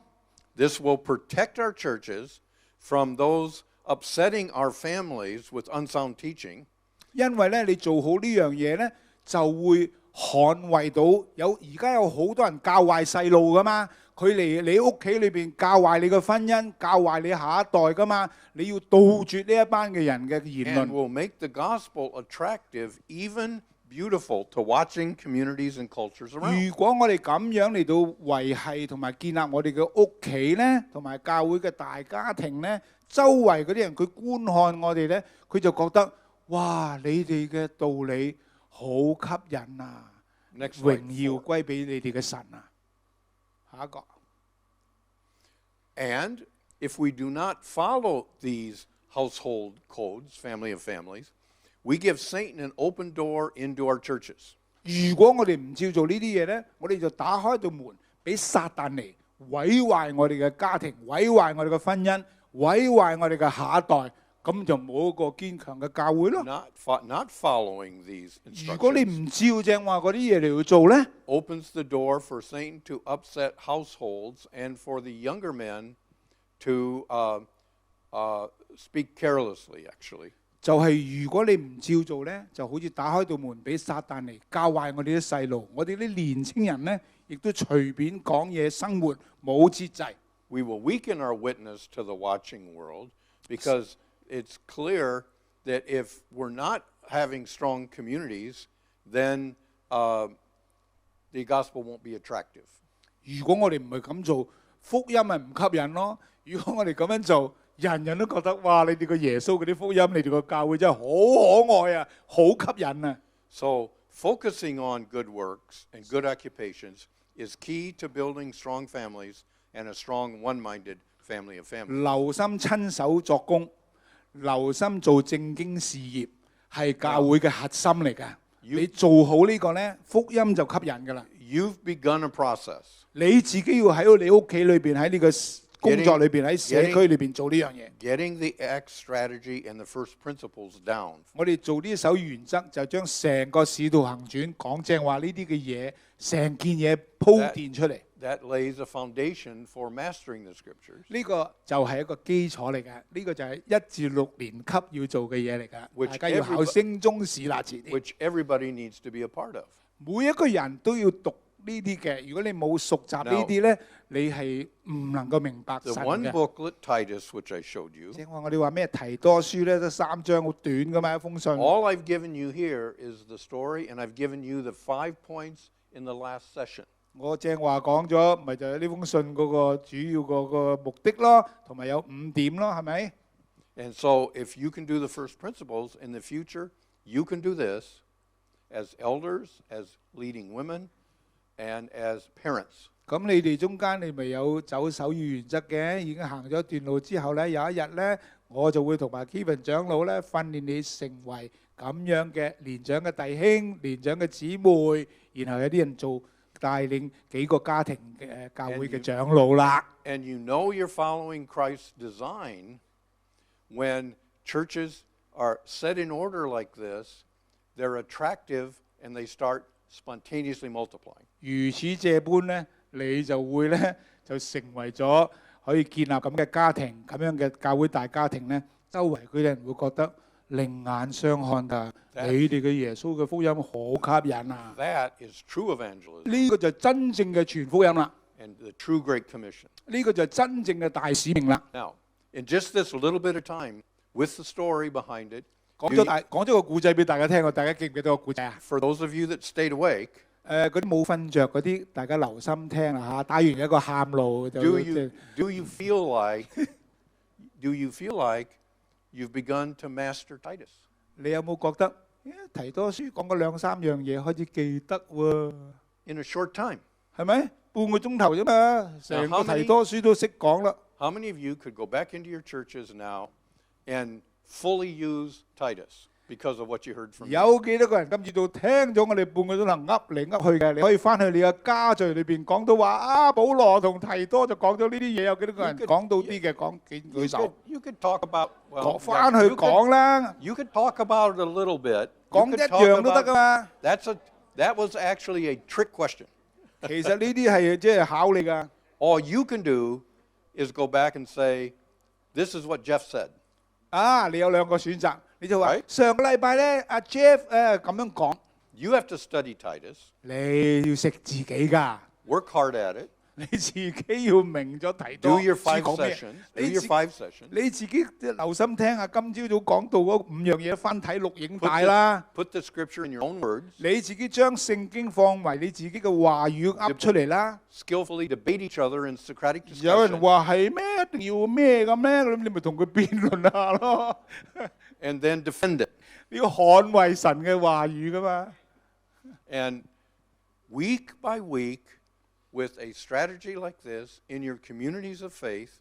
This will protect our churches from those upsetting our families with unsound teaching. 因為咧，你做好呢樣嘢咧，就會捍衛到而家有好多人教壞細路噶嘛，佢嚟你屋企裏邊教壞你嘅婚姻，教壞你下一代噶嘛，你要杜絕呢一班嘅人嘅言論。And will make the gospel attractive, even beautiful to watching communities and cultures around. 如果我哋咁樣嚟到維係同埋建立我哋嘅屋企咧，同埋教會嘅大家庭咧，周圍嗰啲人佢觀看我哋咧，佢就覺得哇，你哋嘅道理好吸引啊！榮耀歸俾你哋嘅神啊！下一個。And if we do not follow these household codes, family of families, we give Satan an open door into our churches. 如果我哋唔照做呢啲嘢咧，我哋就打開道門俾撒旦嚟毀壞我哋嘅家庭，毀壞我哋嘅婚姻，毀壞我哋嘅下一代。咁就冇一個堅強嘅教會咯。Not following these 如果你唔照正話嗰啲嘢嚟去做咧 ，opens the door for Satan to upset households and for the younger men to speak carelessly. Actually， 就係如果你唔照做咧，就好似打開道門俾撒旦嚟教壞我哋啲細路，我哋啲年青人咧，亦都隨便講嘢，生活冇節制。We will weaken our witness to the watching world because it's clear that if we're not having strong communities, then the gospel won't be attractive. 如果我哋唔係咁做，福音咪唔吸引咯。如果我哋咁樣做，人人都覺得哇，你哋個耶穌嗰啲福音，你哋個教會真係好可愛啊，好吸引啊。So focusing on good works and good occupations is key to building strong families and a strong one-minded family of families. 留心親手作工。留心做正經事業係教會嘅核心嚟㗎。你做好呢個咧，福音就吸引㗎啦。You've begun a process. 你自己要喺你屋企裏邊，喺呢個工作裏邊，喺社區裏邊做呢樣嘢。Getting the Acts strategy and the first principles down. 我哋做呢首原則，就將成個使徒行傳講正話呢啲嘅嘢，成件嘢鋪墊出嚟。That lays a foundation for mastering the scriptures. 呢個就係一個基礎嚟㗎，呢個就係1至6年級要做嘅嘢嚟㗎。大家要考升中試啦，遲啲。Which everybody needs to be a part of. 每一個人都要讀呢啲嘅，如果你冇熟習呢啲咧，你係唔能夠明白神嘅。The one booklet, Titus, which I showed you. 正話我哋話咩提多書咧，得3章好短㗎嘛，一封信。All I've given you here is the story, and I've given you the 5 points in the last session. 我正話講咗，咪就係呢封信嗰個主要嗰個目的咯，同埋有5點咯，係咪？ And so if you can do the first principles in the future, you can do this as elders, as leading women, and as parents. 咁你哋中間你咪有走守義原則嘅，已經行咗一段路之後咧，有一日咧，我就會同埋 Kevin 長老咧訓練你成為咁樣嘅年長嘅弟兄、年長嘅姊妹，然後有啲人做帶領幾個家庭嘅教會嘅長老啦。And you know you're following Christ's design when churches are set in order like this, they're attractive and they start spontaneously multiplying. 如此這般咧，你就會咧就成為咗可以建立咁嘅家庭，咁樣嘅教會大家庭咧，周圍嗰啲人會覺得另眼相看㗎。你哋嘅耶穌嘅福音好吸引啊！ That is true evangelism. 呢個就真正嘅傳福音啦。And the true Great Commission. 呢個就真正嘅大使命啦。Now, in just this little bit of time, with the story behind it, 講咗個故仔俾大家聽，大家記唔記得個故仔啊？ for those of you that stayed awake, 嗰啲冇瞓着嗰啲，大家留心聽啦嚇。打完一個喊路就 do you feel like you've begun to master Titus? 你有冇覺得提多書講嗰2-3樣嘢開始記得喎 In a short time. 係咪？半個鐘頭啫嘛，成個提多書都識講啦。How many of you could go back into your churches now and fully use Titus because of what you heard from me? 有幾多個人今次到聽咗我哋半個鐘頭噏嚟噏去嘅？你可以翻去你嘅家聚裏邊講到話啊，保羅同提多就講咗呢啲嘢，有幾多個人講到啲嘅講舉手？ You could talk about 翻去講啦。You could talk about it a little bit, 講一樣都得噶嘛。That was actually a trick question. 其實呢啲係即係考你㗎。All you can do is go back and say, "This is what Jeff said." 你有兩個選擇，你就話 Right. 上個禮拜咧，阿 Jeff 咁樣講。You have to study Titus. 你要識自己㗎。Work hard at it. 你自己要明咗提多 Do your 5講咩 sessions. Do your 5 sessions. 你自己留心聽下今朝早講到嗰5樣嘢，翻睇錄影帶啦。Put the scripture in your own words. 你自己將聖經放為你自己嘅話語噏出嚟啦。Skillfully debate each other in Socratic 有人 discussion. 話係咩？一定要咩咁咧？咁你咪同佢辯論下咯。And then defend it. 你要捍衛神嘅話語噶嘛。And week by week, with a strategy like this in your communities of faith,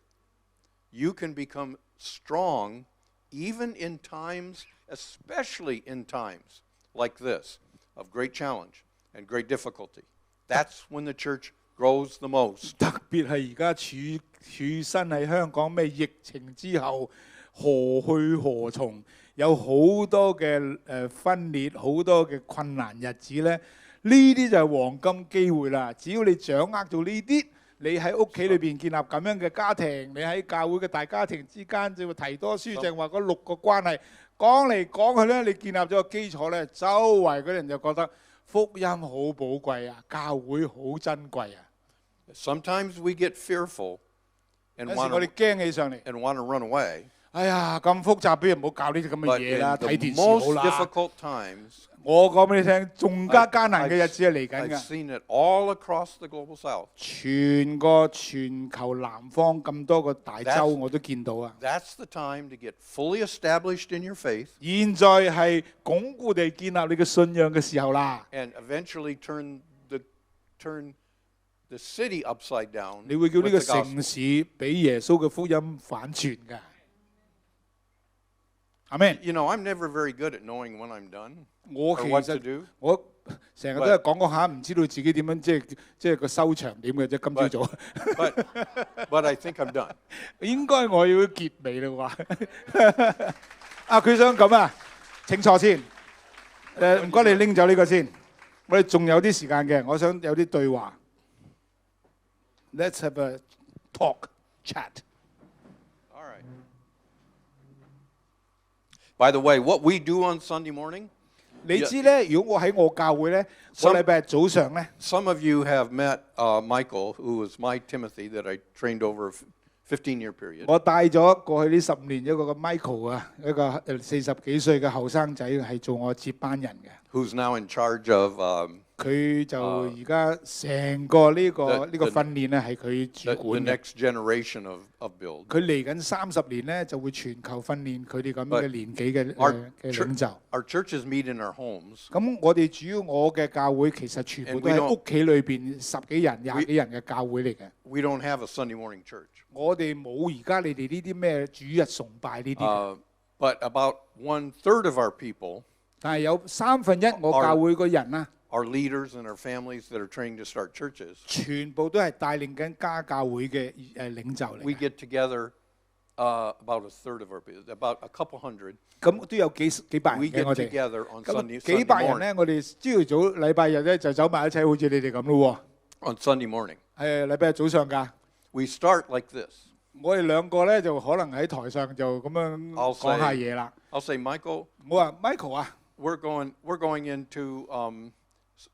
you can become strong even in times, especially in times like this, of great challenge and great difficulty. That's when the church grows the most. 特別係而家處身喺香港咩疫情之後，何去何從？有好多嘅分裂，好多嘅困難日子咧。呢啲就係黃金機會啦！只要你掌握到呢啲，你喺屋企裏邊建立咁樣嘅家庭，你喺教會嘅大家庭之間，就會提多書正話嗰6個關係講嚟講去咧，你建立咗個基礎咧，周圍嗰人就覺得福音好寶貴啊，教會好珍貴啊。Sometimes we get fearful and 有時我哋驚起上嚟 want to run away. 哎呀，咁複雜，不如唔好搞呢啲咁嘅 But 嘢啦， in 睇 the 電視好 most 啦。 difficult times, 我講俾你聽，仲加艱難嘅日子係嚟緊 I've 㗎。 seen it all across the global south. 全個全球南方咁多個大洲我都見到啊！ That's the time to get fully established in your faith 現在係鞏固地建立你嘅信仰嘅時候啦。 and eventually turn the city upside down 你會叫呢 with 個 the gospel. 城市俾耶穌嘅福音反傳㗎。阿們， You know, I'm never very good at knowing when I'm done 我 or 其 what to 實 do. 我成日都係講下，唔知道自己點樣，即係個收場點嘅啫。今朝早 But I think I'm done. 應該我要結尾啦啩。佢想咁啊，請坐先。唔該你拎走呢個先。我哋仲有啲時間嘅，我想有啲對話。Let's have a talk, chat. All right. By the way, what we do on Sunday morning, 你知咧，如果我喺我教會咧，我禮拜日早上咧， some of you have met Michael, who was my Timothy that I trained over a 15-year period. 我帶咗過去呢15年一個嘅 Michael 啊，一個40幾歲嘅後生仔係做我接班人嘅。Who's now in charge of 佢就而家成個呢個訓練咧係佢主 the 管嘅。 next generation of BILD. 佢嚟緊30年咧就會全球訓練佢哋咁嘅年紀嘅 Our 領袖。 churches meet in our homes. 咁我哋主要我嘅教會其實全部都喺屋企裏邊10幾人、20幾人嘅教會嚟嘅。We don't have a Sunday morning church. 我哋冇而家你哋呢啲咩主日崇拜呢啲嘅。But about 1/3 of our people 但係有1/3我教會嘅人啊， are leaders and our families that are training to start churches. 全部都係帶領緊家教會嘅領袖嚟 We 嘅。 get together about 1/3 of our people, about a couple hundred. 咁都有幾百 We 人嘅 get 我哋。 together on 咁 Sunday 幾百人 morning. 咧，我哋朝頭早禮拜日咧就走埋一齊，好似你哋咁咯 On Sunday morning. 喎。禮拜日早上㗎。 We start like this. 我哋兩個咧就可能喺台上就咁樣 I'll 講下嘢啦。 I'll say, Michael, 我話 Michael 啊， we're going into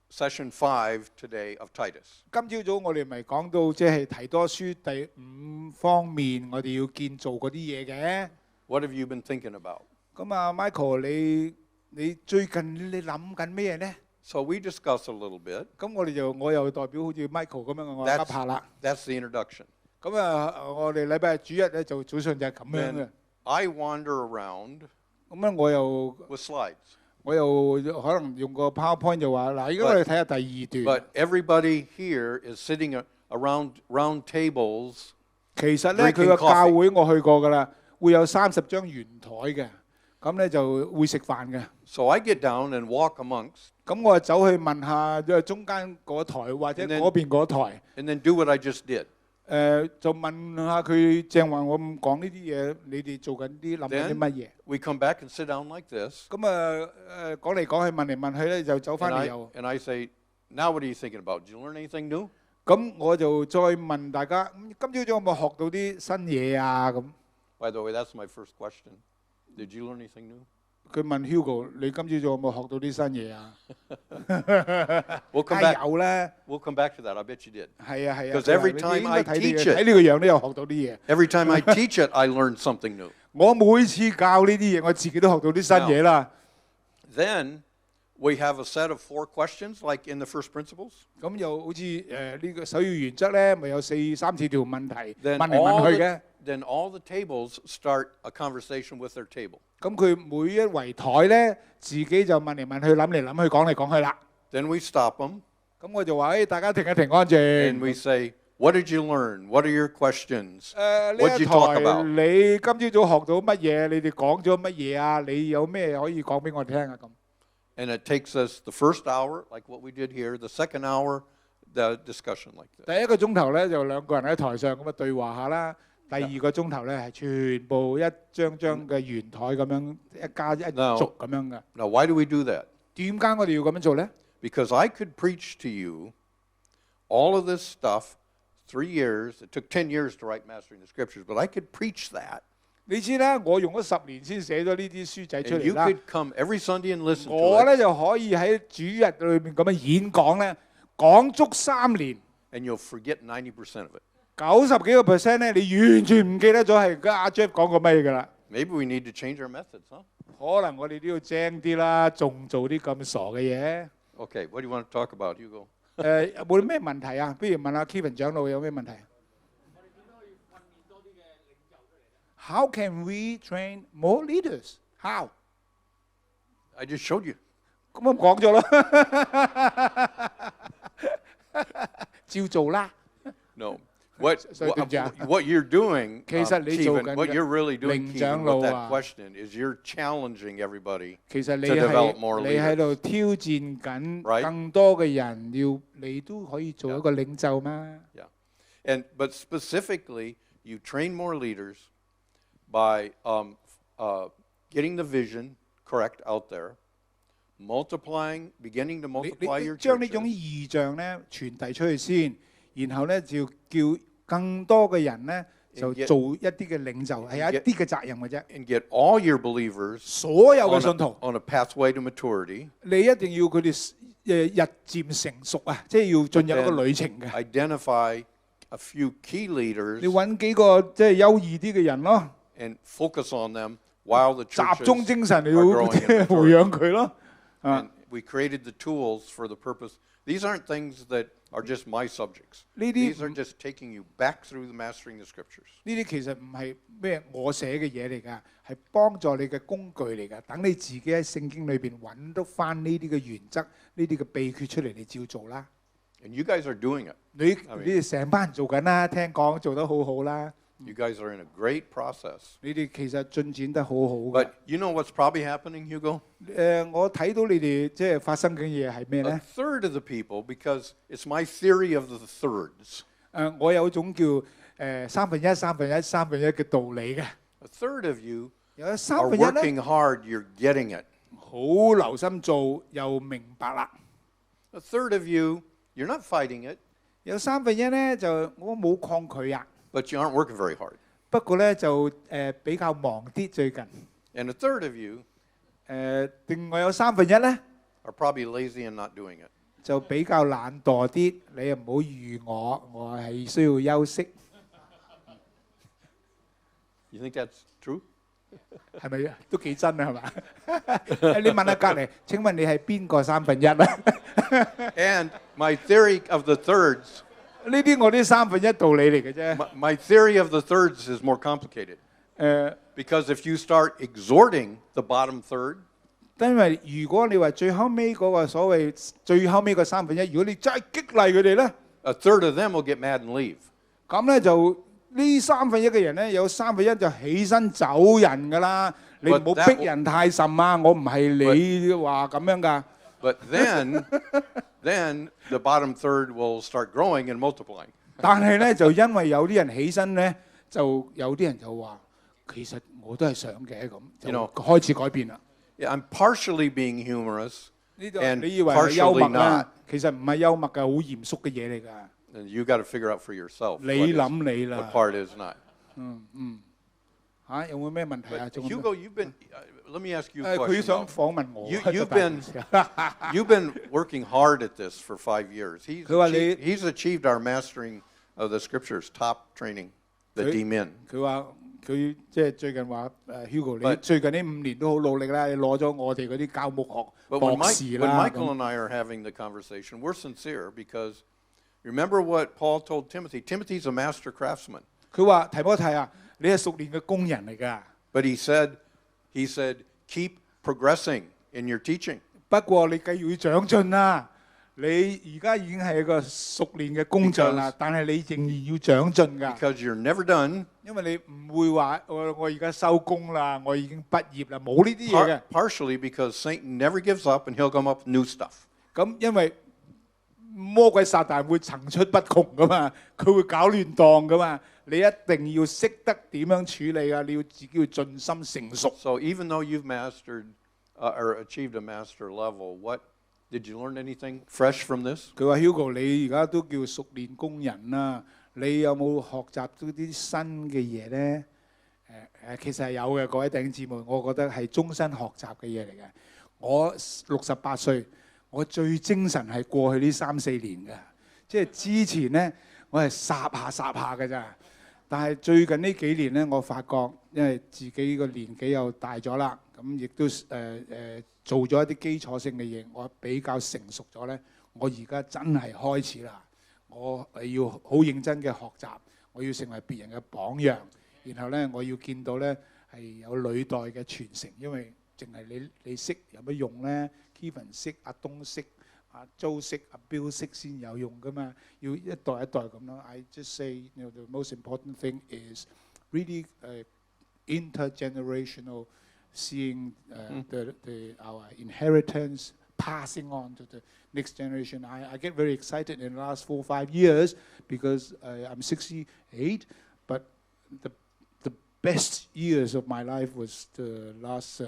session 5 today of Titus. 今朝早我哋咪講到即係提多書第5方面，我哋要建造嗰啲嘢嘅。 What have you been thinking about? 咁啊，Michael，你最近你諗緊咩咧？ So we discuss a little bit. 咁我又代表好似 Michael 咁樣，我噏下啦。 That's the introduction. 咁啊，我哋禮拜日主日咧就早上就係咁樣嘅。 Then I wander around 咁樣with slides. 我又可能用個 PowerPoint 就話嗱，而家我哋睇下第2段。 But everybody here is sitting around round tables. 其實咧，佢 Drinking 個 coffee 教會我去過㗎啦，會有30張圓台嘅，咁咧就會食飯嘅。 So I get down and walk amongst 咁我就走去問下中間嗰台或者嗰邊嗰台， and then do what I just did. 就問下佢正話我唔講呢啲嘢，你哋做緊啲諗緊啲乜嘢？ We come back and sit down like this. 咁講嚟講去問嚟問去咧，就走翻嚟又。And I say, now what are you thinking about? Did you learn anything new? 咁我就再問大家，今朝早有冇學到啲新嘢啊？咁。By the way, that's my first question. Did you learn anything new? 佢問 Hugo：你今朝早有冇學到啲新嘢啊？ We'll come back. 有咧。We'll come back to that. I bet you did. 係啊係啊。 Because every time I teach 睇 it, 呢個樣都有學到啲嘢。 every time I teach it, I learn something new. 我每次教呢啲嘢，我自己都學到啲新嘢啦。Then we have a set of 4 questions, like in the first principles. 咁又好似呢個首要原則咧，咪有3條問題 Then 問嚟問去嘅。 Then all the tables start a conversation with their table. 咁佢每一圍台咧，自己就問嚟問去，諗嚟諗去，講嚟講去啦。Then we stop them. 咁我就話：大家停一停，安靜。 And we say, what did you learn? What are your questions? 呢 What did 一 you talk 台 about? 你今朝早學到乜嘢？你哋講咗乜嘢啊？你有咩可以講俾我聽啊？咁。 And it takes us the first hour, like what we did here, the second hour, the discussion like this. 第一個鐘頭咧，就兩個人喺台上咁對話下啦。第二個鐘頭咧係全部一張張嘅圓台咁樣一家一族咁樣嘅。Now, why do we do that? 點解我哋要咁樣做咧？ Because I could preach to you all of this stuff 3 years. It took 10 years to write Mastering the Scriptures, but I could preach that. 你知啦，我用咗10年先寫咗呢啲書仔出 And 嚟 you 啦。 could come every Sunday and listen 我 to 咧 it, 就可以喺主日裏面咁樣演講咧，講足3年。 and you'll forget 90% of it. 90幾個%咧，你完全唔記得咗係阿 Jeff 講過乜嘢㗎啦。 Maybe we need to change our methods, huh? 可能我哋都要精啲啦，仲做啲咁傻嘅嘢。 Okay, what do you want to talk about, Hugo? 有冇咩問題啊？不如問下 Kevin 長老有咩問題 ？How can we train more leaders? How? I just showed you. 咁我講咗咯，照做啦。 No. What Sorry, what you're doing, 其實你做 Stephen, 緊 what you're really doing, 靈 Stephen, 長老 with that 啊， question is you're challenging everybody 其實你 to develop more 係你喺 leaders. 度挑戰緊 Right. 更多嘅人，要你都可以做一個領袖嘛。 Yeah. But specifically, you train more leaders by getting the vision correct out there, beginning to multiply 你 your 將呢種 churches. 異象咧傳遞出去先，然後咧就叫更多嘅人咧就做一啲嘅領袖，係有一啲嘅責任嘅啫。 And get all your believers 所有嘅信徒， on a pathway to maturity. 你一定要佢哋日漸成熟啊，即係要進入一個旅程嘅。 Identify a few key leaders 你揾幾個即係優異啲嘅人咯， and focus on them while the 集中 churches 精神 are 你要 growing 即係 in 培 maturity. 養佢咯。 And we created the tools for the purpose. These aren't things that are just my subjects. These are just taking you back through the Mastering the Scriptures. 呢啲其實唔係咩我寫嘅嘢嚟㗎，係幫助你嘅工具嚟㗎。等你自己喺聖經裏邊揾得翻呢啲嘅原則、呢啲嘅秘訣出嚟，你照做啦。 And you guys are doing it. 你哋成班人做緊啦，聽講做得好好啦。 You guys are in a great process. 你哋其實進展得好好嘅。 But you know what's probably happening, Hugo? 我睇到你哋即係發生緊嘢係咩 A 咧？ third of the people, because it's my theory of the thirds. 我有種叫1/3、1/3嘅道理嘅。 A third of you 有 are 1/3咧， working hard, you're getting it. 好留心做又明白啦。 A third of you, you're not fighting it, 有1/3咧就我冇抗拒啊。 but you aren't working very hard. 不過咧就比較忙啲最近。 And a third of you 另外有1/3咧 are probably lazy and not doing it. 就比較懶惰啲，你又唔好預我係需要休息， You think that's true? 係咪啊？都幾真啊，係嘛？你問下隔離，請問你係邊個1/3啊？ And my theory of the thirds, 呢啲我啲1/3道理嚟嘅啫。 my theory of the thirds is more complicated. Because if you start exhorting the bottom third, 因為如果你話最後尾嗰個所謂最後尾個1/3，如果你真係激勵佢哋咧， a third of them will get mad and leave. 咁咧就呢1/3嘅人咧，有1/3就起身走人㗎啦。你唔好逼人太甚啊！我唔係你話咁樣㗎。 But then the bottom third will start growing and multiplying. 但係咧就因為有啲人起身咧，就有啲人就話其實我都係想嘅咁，就開始改變啦。Yeah, I'm partially being humorous 呢度 and 你以為係幽默 partially 啦 not.，其實唔係幽默嘅，好嚴肅嘅嘢嚟㗎。And you got to figure out for yourself 你諗你 what 啦。 part is not. 有冇咩問題啊？ But Hugo, you've been. Let me ask you a 佢 question. 想 though. 訪問我。 You've been working hard at this for 5 years. 佢話你 He's achieved our mastering of the scriptures top training, the D-Min. 佢話佢即係最近話Hugo， 你 But- 最近呢5年都好努力啦，你攞咗我哋嗰啲教牧學 But when, 博士 when 啦。 Michael and I are having the conversation, we're sincere because remember what Paul told Timothy. Timothy's a master craftsman. 佢話提摩太啊，你係熟練嘅工人嚟㗎。 But he said, keep progressing in your teaching. 不過你繼續要長進啦。你而家已經係一個熟練嘅工匠啦，但係你仍然要長進㗎。 Because you're never done. 因為你唔會話我而家收工啦，我已經畢業啦，冇呢啲嘢嘅。 Partially because Satan never gives up and he'll come up with new stuff. 咁因為魔鬼撒旦會層出不窮噶嘛，佢會搞亂檔噶嘛，你一定要識得點樣處理啊！你要自己要盡心成熟。 So even though you've mastered or achieved a master level, did you learn anything fresh from this? 佢話 Hugo， 你而家都叫熟練工人啦，你有冇學習到啲新嘅嘢咧？其實係有嘅，各位弟兄姊妹，我覺得係終身學習嘅嘢嚟嘅。我68歲。我最精神係過去呢3-4年嘅，即係之前咧我係霎下嘅咋，但係最近呢幾年咧，我發覺因為自己個年紀又大咗啦，咁亦都做咗一啲基礎性嘅嘢，我比較成熟咗咧。我而家真係開始啦，我要好認真嘅學習，我要成為別人嘅榜樣，然後咧我要見到咧係有履代嘅傳承，因為淨係你識有乜用咧？ Kevin 識，阿東識，阿 Joe 識，阿 Bill 識先有用噶嘛，要一代一代咁咯。I just say, the most important thing is really intergenerational, seeing our inheritance passing on to the next generation. I get very excited in the last 4 or 5 years because I'm 68, but the best years of my life was the last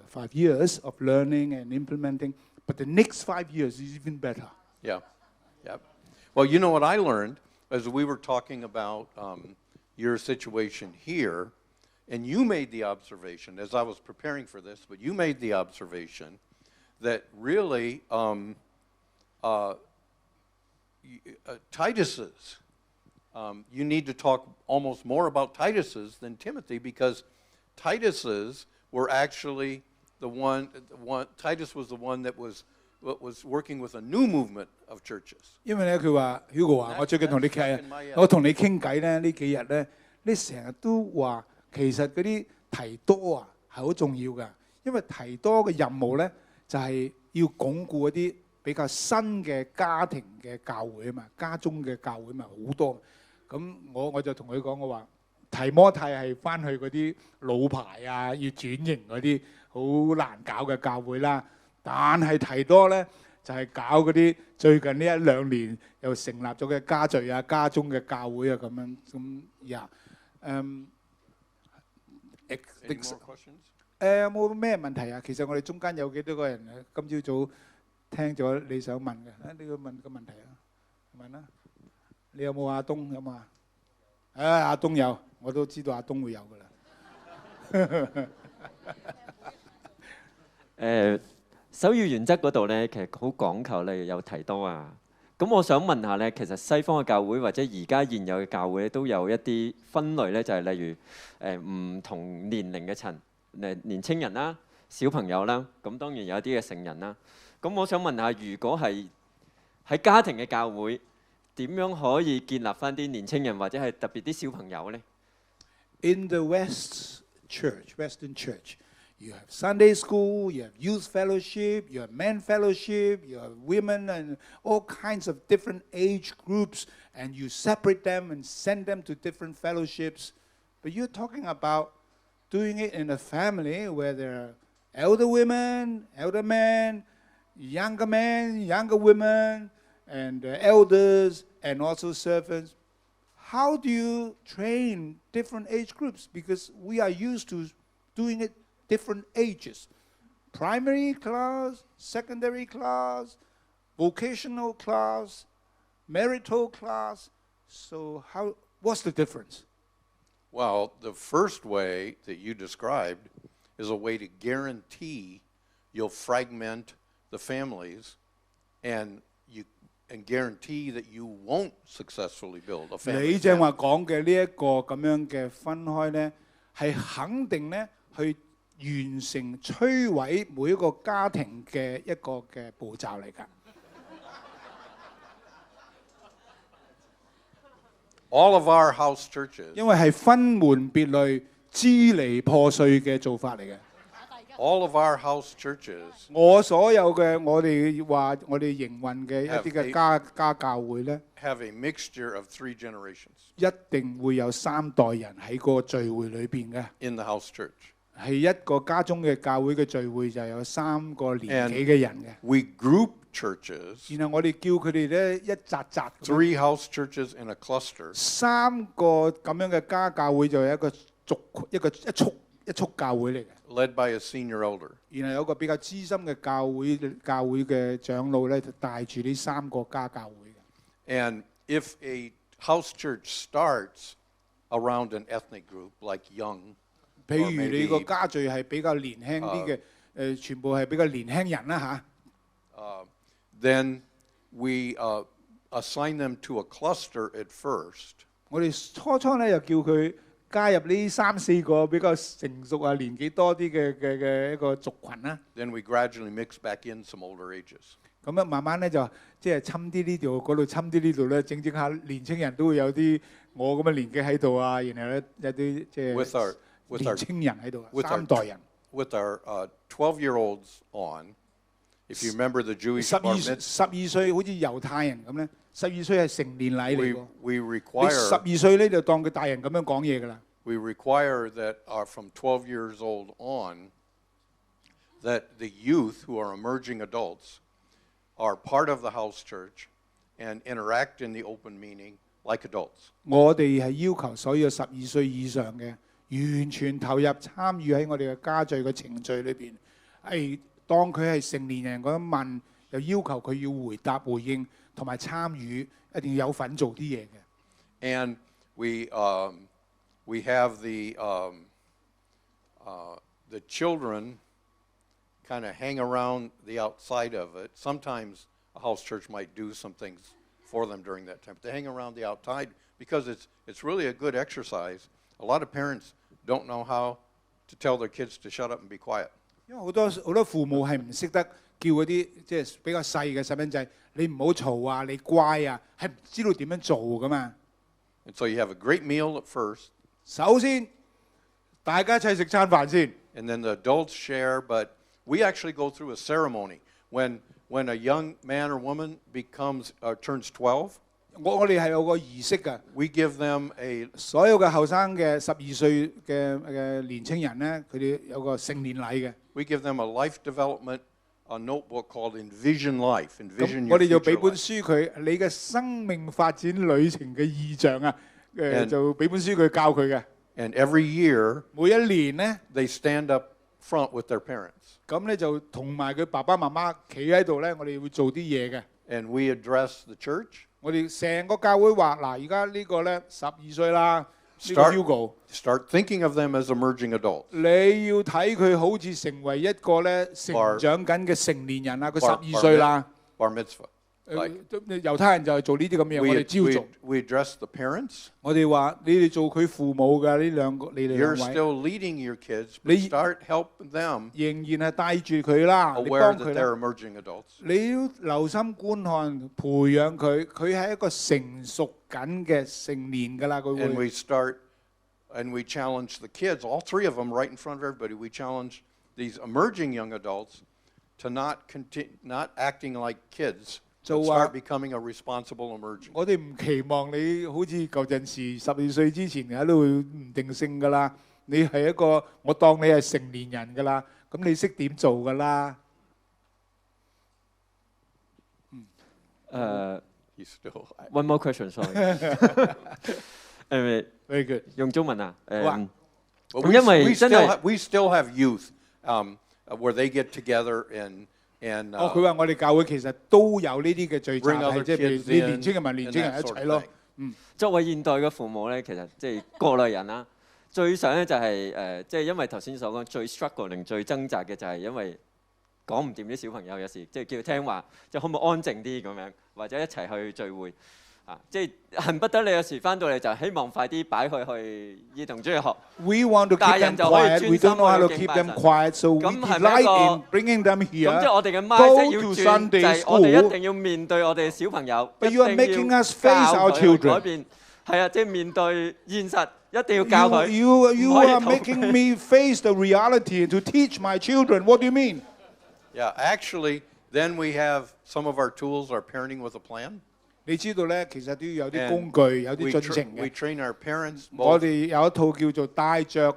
5 years of learning and implementing, but the next 5 years is even better. Yeah. Well, you know what I learned as we were talking about your situation here, and you made the observation as I was preparing for this, but you made the observation that really Titus's, you need to talk almost more about Titus's than Timothy because Titus's were actually the one. Titus was the one that was working with a new movement of churches. 因為咧，佢話 Hugo 話，我最近同你傾，我同你傾偈咧，呢幾日咧，你成日都話其實嗰啲提多啊係好重要㗎，因為提多嘅任務咧就係要鞏固一啲比較新嘅家庭嘅教會啊嘛，家中嘅教會嘛好多。咁我就同佢講，我話。 提摩太係翻去嗰啲老牌啊，要轉型嗰啲好難搞嘅教會啦。但係提多咧就係搞嗰啲最近呢1-2年又成立咗嘅家聚啊、家中嘅教會啊咁樣咁呀。有冇咩問題啊？其實我哋中間有幾多個人今朝早聽咗你想問嘅？你要問個問題啊？問啦。你有冇阿東有冇啊？阿東有。 我都知道阿東會有㗎啦。首要原則嗰度咧，其實好講求咧有提多啊。咁我想問下咧，其實西方嘅教會或者而家現有嘅教會都有一啲分類咧，就係例如唔同年齡嘅層，年青人啦、小朋友啦，咁當然有啲嘅成人啦。咁我想問下，如果係喺家庭嘅教會，點樣可以建立返啲年青人或者係特別啲小朋友咧？ In the Western Church, you have Sunday school, you have youth fellowship, you have men fellowship, you have women and all kinds of different age groups, and you separate them and send them to different fellowships. But you're talking about doing it in a family where there are elder women, elder men, younger women, and elders and also servants. How do you train different age groups? Because we are used to doing it different ages. Primary class, secondary class, vocational class, marital class. So what's the difference? Well, the first way that you described is a way to guarantee you'll fragment the families and guarantee that you won't successfully build a family. 你正話講嘅呢一個咁樣嘅分開呢，係肯定呢去完成摧毀每一個家庭嘅一個嘅步驟嚟㗎。All of our house churches, 因為係分門別類、支離破碎嘅做法嚟嘅。all of our house churches 我所有嘅我哋話我哋營運嘅一啲嘅家教會咧 have a mixture of 3 generations 一定會有3代人喺個聚會裏邊嘅。in the house church. 係一個家中嘅教會嘅聚會就有3個年紀嘅人嘅。We group churches, 然後我哋叫佢哋咧一紮紮 3 house churches in a cluster. 3個咁樣嘅家教會就有一個一束教會嚟嘅。Led by a senior elder. 然後有個比較資深嘅教會嘅長老咧，就帶住呢3個家教會嘅。And if a house church starts around an ethnic group like young, 譬如你個家聚係比較年輕啲嘅，全部係比較年輕人啦嚇。then we assign them to a cluster at first. 我哋初咧就叫佢加入呢3-4個比較成熟啊年紀多啲嘅一個族群啦。Then we gradually mix back in some older ages. 咁啊慢慢咧就即係侵啲呢度，嗰度侵啲呢度咧，整下年青人都會有啲我咁嘅年紀喺度啊，然後咧有啲即係年青人喺度啊，3代人。With our 12-year-olds on, if you remember the Jewish bar mitzvah, 12歲好似猶太人咁咧，12歲係成年禮嚟㗎。we 你 require 12歲咧就當佢大人咁樣講嘢㗎啦。we require that from 12 years old on, that the youth who are emerging adults are part of the house church and interact in the open meeting like adults. 我哋係要求所有12歲以上嘅完全投入參與喺我哋嘅家聚嘅程序裏邊，係當佢係成年人咁樣問，又要求佢要回答回應同埋參與，一定要有份做啲嘢嘅。And we have the children kind of hang around the outside of it. Sometimes a house church might do some things for them during that time. But they hang around the outside because it's really a good exercise. A lot of parents don't know how to tell their kids to shut up and be quiet. 因為好多父母係唔識得叫嗰啲即係比較細嘅細蚊仔，你唔好嘈啊，你乖啊，係唔知道點樣做噶嘛。And so you have a great meal at first. 首先，大家一齊食餐飯先。And then the adults share, but we actually go through a ceremony. When a young man or woman turns 12, 我哋係有個儀式㗎。we give them 所有嘅後生嘅12歲嘅年青人咧，佢哋有個成年禮嘅。we give them a life development notebook called Envision Life. Envision 我哋 your 就俾 future 本 life. 書佢，你嘅生命發展旅程嘅意象啊，就俾本書佢教佢嘅。And every year 每一年咧， they stand up front with their parents. 咁咧就同埋佢爸爸媽媽企喺度咧，我哋會做啲嘢嘅。And we address the church. 我哋成個教會話嗱，而家呢個咧12歲啦，呢個 Hugo， Start thinking of them as emerging adults. 你要睇佢好似成為一個咧成長緊嘅成年人啦，佢12歲啦。Bar mitzvah. 猶太人就係做呢啲咁嘅嘢，我哋照做。We address the parents. 我哋話你哋做佢父母嘅呢兩個，你哋兩 You're 位 still leading your kids, but start helping them 仍然係帶住佢啦，你 aware 幫 that 佢 they're 啦。 emerging adults. 你要留心觀看，培養佢，佢係一個成熟緊嘅成年㗎啦，佢 And 會。 we challenge the kids, all 3 of them right in front of everybody. We challenge these emerging young adults to not acting like kids, but start becoming a responsible emerging. 我哋唔期望你好似舊陣時12歲之前喺度唔定性㗎啦，你係一個我當你係成年人㗎啦，咁你識點做㗎啦。He's still. One more question, sorry. Very good. 用中文啊？ But 咁因為真係 we still have youth where they get together and 佢話我哋教會其實都有呢啲嘅聚集， bring other 係即係譬如 kids 啲 in 年青人同年青人 and 一 that sort 齊 of 咯 thing.。作為現代嘅父母咧，其實即係各類人啦，最想咧就係即係因為頭先所講最 struggling 最掙扎嘅就係因為講唔掂啲小朋友有時即係叫佢聽話，即係可唔可以安靜啲咁樣，或者一齊去聚會啊，即係恨不得你有時翻到嚟就希望快啲擺佢去兒童主日學。 We want to keep them quiet. We don't know how to keep them quiet, so we delight in bringing them 咁即係 here. 我哋嘅 mindset 要 to 轉，就 Sunday 係我哋一 school. 定要面對我哋嘅小朋友， But 一 you are 定 making 要 us face 教 our 佢去 children. 改變。係啊，即係面對現實，一定要教佢。 You 唔可以 are 逃 making me face the reality to teach my children. What do you mean? Yeah, actually, then we have some of our tools are parenting with a plan. 你知道咧，其實都要有啲 And 工具，有 we 啲進程 we 嘅。 train our parents 我 both 哋有一套叫做帶着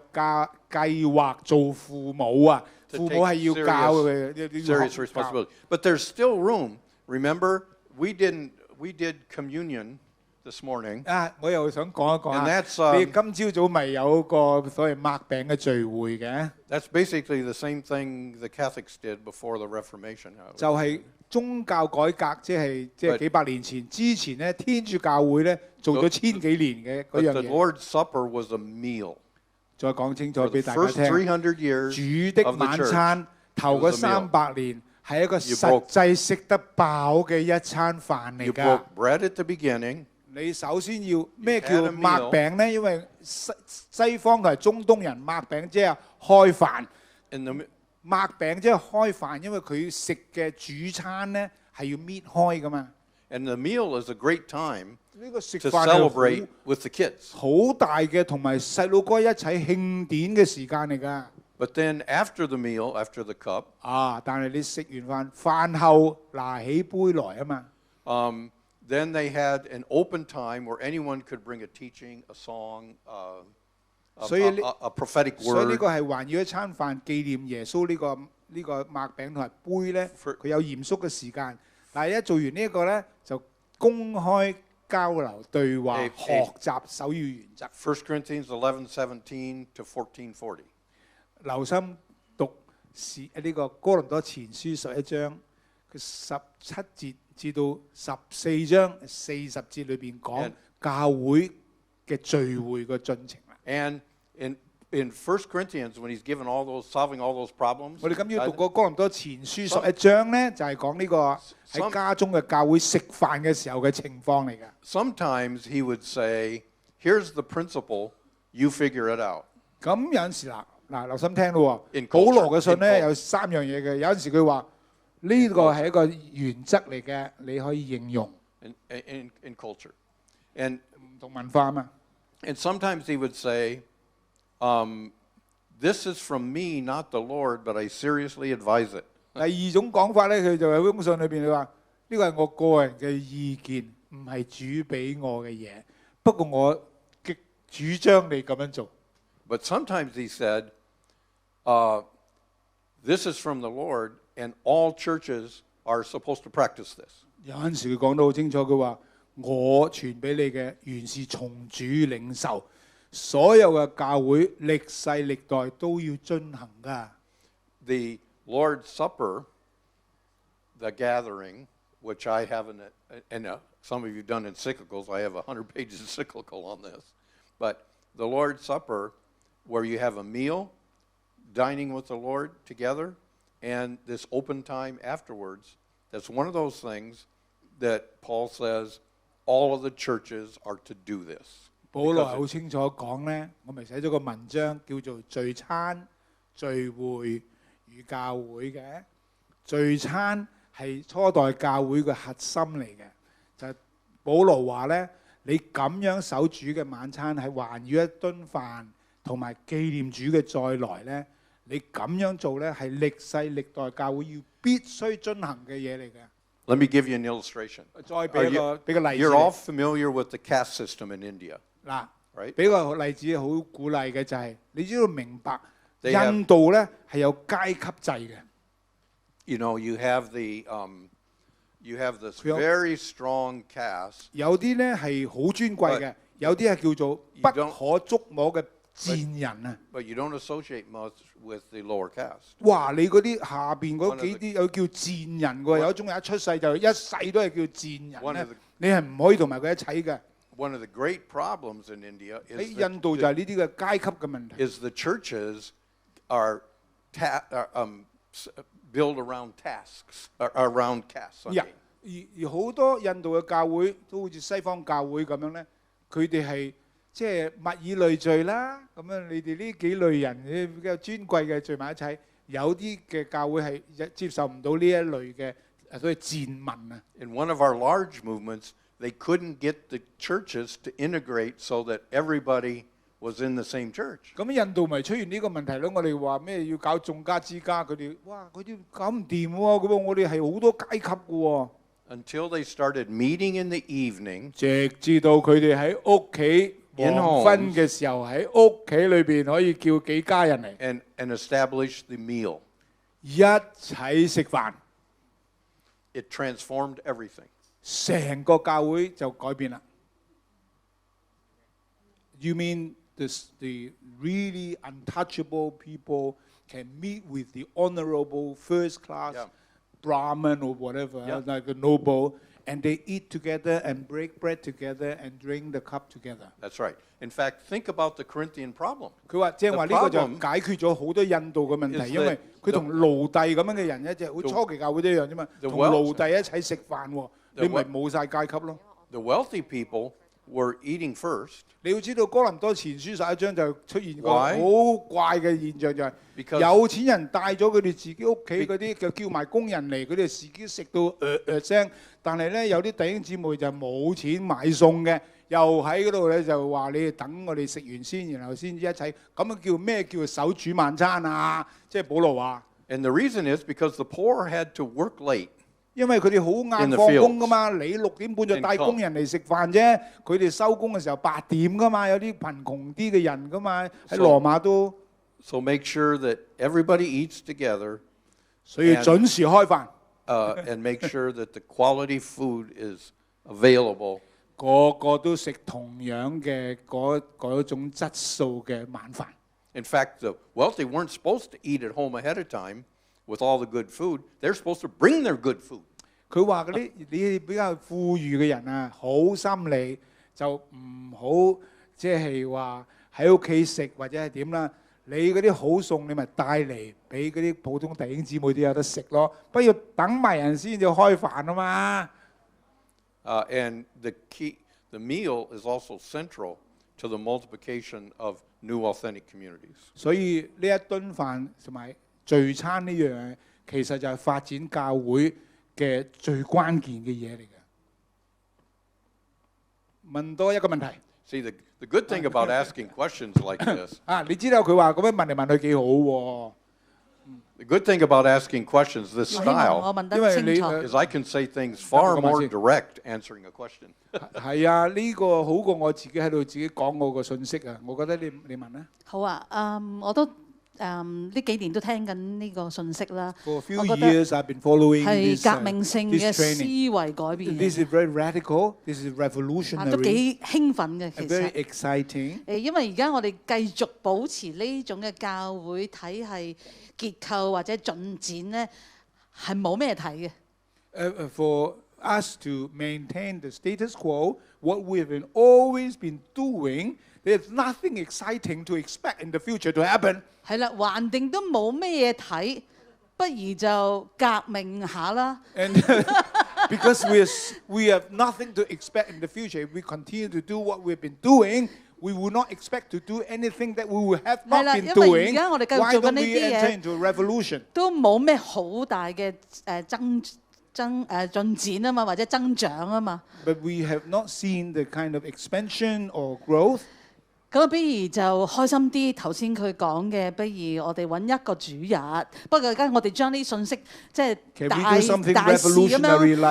計劃做父母啊， to 父 take 母係要教佢嘅，要 serious 學教 responsibility. But there's still room. Remember, we did communion this morning. 啊！我又想講一講 And 啊 that's 你今朝早咪有個所謂擘餅嘅聚會嘅， That's basically the same thing the Catholics did before the Reformation. 就係宗教改革，即係 But- 幾百年前之前咧，天主教會咧做咗千幾年嘅嗰 But 樣 the 嘢。 Lord's Supper was a meal. 再講清楚 For 俾 the 大家 first 聽， 300 years 主的 of the 晚 church, 餐頭 it 嗰 was a meal. 300年係一個 You 實際食得飽嘅一餐飯嚟 You 㗎 broke。bread at the beginning. 你首先要咩 had 叫 a 擘 meal. 餅呢？因為西方同埋中東人擘餅即係開飯， And the, 擘餅即係開飯，因為佢食嘅主餐呢係要搣開㗎嘛。 and the meal is a great time 呢個食 to 飯 celebrate 係 with the kids. 好大嘅，同埋細路哥一齊慶典嘅時間嚟㗎。 But then after the meal, after the cup, 啊！但係你食完飯後拿起杯來啊嘛。 then they had an open time where anyone could bring a teaching, a song, a prophetic 所以呢 word. 個係環繞一餐飯紀念耶穌呢個擘餅同埋杯咧，佢有嚴肅嘅時間。但係一做完呢一個咧，就公開交流對話，學習手語原則。 1 Corinthians 11:17 to 14:40. 留心讀呢個哥林多前書11章，佢17節至到14章40節裏邊講教會嘅聚會個進程啦。 And in 1 Corinthians, when he's given solving all those problems, 我哋今朝讀過哥林多前書11章咧，就係講呢個喺家中嘅教會食飯嘅時候嘅情況嚟㗎。 sometimes he would say, "Here's the principle, you figure it out." 咁有陣時嗱，留心聽咯喎。 In 保 culture, 羅嘅信 in 咧 culture. 有3樣嘢嘅，有陣時佢話呢個係一個原則嚟嘅，你可以應用 in culture. And 唔同文化啊嘛。 sometimes he would say, "This is from me, not the Lord, but I seriously advise it." 第二種講法咧，佢就喺封信裏邊佢話呢個係我個人嘅意見，唔係主俾我嘅嘢。不過我極主張你咁樣做。 But sometimes he said, "This is from the Lord, and all churches are supposed to practice this." 有陣時佢講得好清楚，佢話我傳俾你嘅原是從主領受，所有嘅教會歷世歷代都要遵行㗎。 The Lord's Supper, the gathering, which I have some of you done encyclicals. I have 100 pages encyclical on this. But the Lord's Supper, where you have a meal, dining with the Lord together, and this open time afterwards, that's one of those things that Paul says all of the churches are to do this. 保羅好清楚講呢，我咪寫咗個文章叫做聚餐、聚會與教會嘅。聚餐係初代教會嘅核心嚟嘅，就係保羅話呢，你咁樣守主嘅晚餐係環繞一頓飯，同埋紀念主嘅再來呢，你咁樣做呢係歷世歷代教會要必須遵行嘅嘢嚟嘅。 Let me give you an illustration. 再俾個例子 You're all 你。 familiar with the caste system in India, 嗱， right? 俾個例子好鼓勵嘅就係、你知道明白 They have- 印度咧係有階級制嘅。 You know, you have you have this very strong caste. 有啲咧係好尊貴嘅，有啲係叫做不可觸摸嘅賤人啊。But you don't associate much with the lower caste. 哇！你嗰啲下邊嗰幾啲有叫賤人喎，有一種人一出世就一世都係叫賤人咧，你係唔可以同埋佢一齊嘅。One of the great problems in India 喺印度就係呢啲嘅階級嘅問題。Is the churches are built around tasks, around castes. 而好多印度嘅教會都好似西方教會咁樣咧，佢哋係即係物以類聚啦。咁樣你哋呢幾類人比較尊貴嘅聚埋一齊，有啲嘅教會係接受唔到呢一類嘅所謂賤民啊。In one of our large movements, they couldn't get the churches to integrate so that everybody was in the same church. 咁印度咪出現呢個問題咯？我哋話咩要搞眾家之家，佢哋哇佢哋搞唔掂喎。咁我哋係好多階級嘅喎。Until they started meeting in the evening， 直至到佢哋喺屋企黃昏嘅時候喺屋企裏邊可以叫幾家人嚟 and establish the meal， 一齊食飯。It transformed everything。成個教會就改變啦。You mean the really untouchable people can meet with the honorable first class Brahmin or whatever, like a noble, and they eat together and break bread together and drink the cup together. That's right. In fact, think about the Corinthian problem. 佢話即係話呢個就解決咗好多印度嘅問題，因為佢同奴隸咁樣嘅人一隻，好初期教會都一樣啫嘛，同奴隸一齊食飯喎，你咪冇晒階級咯。The wealthy people were eating first。你要知道哥林多前書11章就出現個好怪嘅現象，就係有錢人帶咗佢哋自己屋企嗰啲，就叫埋工人嚟，佢哋自己食到聲。但係咧有啲弟兄姊妹就冇錢買餸嘅，又喺嗰度咧就話你哋等我哋食完先，然後先至一齊。咁樣叫咩叫守主晚餐啊？即係保羅話。And the reason is because the poor had to work late。因為佢哋好晏放工噶嘛，你6點半就帶工人嚟食飯啫，佢哋收工嘅時候8點噶嘛，有啲貧窮啲嘅人噶嘛，喺羅馬都。So make sure that everybody eats together。所以準時開飯。And make sure that the quality food is available。個個都食同樣嘅嗰種質素嘅晚飯。In fact, the wealthy weren't supposed to eat at home ahead of time。With all the good food, they're supposed to bring their good food。佢話嗰啲你比較富裕嘅人啊，好心理就唔好即係話喺屋企食或者係點啦。你嗰啲好餸你咪帶嚟俾嗰啲普通弟兄姊妹都有得食咯，不要等埋人先至開飯啊嘛。And the meal is also central to the multiplication of new authentic communities。所以呢一頓飯同埋聚餐呢樣嘢，其實就係發展教會嘅最關鍵嘅嘢嚟嘅。問多一個問題。See, the good thing about asking questions like this 你知道佢話咁樣問嚟問去幾好喎。The good thing about asking questions this style 因為你 is I can say things far more direct answering a question。係啊，呢個好過我自己喺度自己講我個信息啊。我覺得你問啦。好啊，我都。呢幾年都聽緊呢個信息啦，我覺得係革命性嘅思維改變。This is very radical. This is revolutionary. 都幾興奮嘅其實。Very exciting. 因為而家我哋繼續保持呢種嘅教會體系結構或者進展咧，係冇咩睇嘅。For us to maintain the status quo, what we have always been doing.There's nothing exciting to expect in the future to happen. 係啦，橫掂都冇咩嘢睇，不如就革命下啦。And because we have nothing to expect in the future, if we continue to do what we've been doing, we will not expect to do anything that we will have not been doing. Why don't we enter into a revolution? 都冇咩好大嘅進展啊嘛，或者增長啊嘛。But we have not seen the kind of expansion or growth.咁不如就開心啲。頭先佢講嘅，不如我哋揾一個主日。不過而家我哋將啲信息即係大事咁樣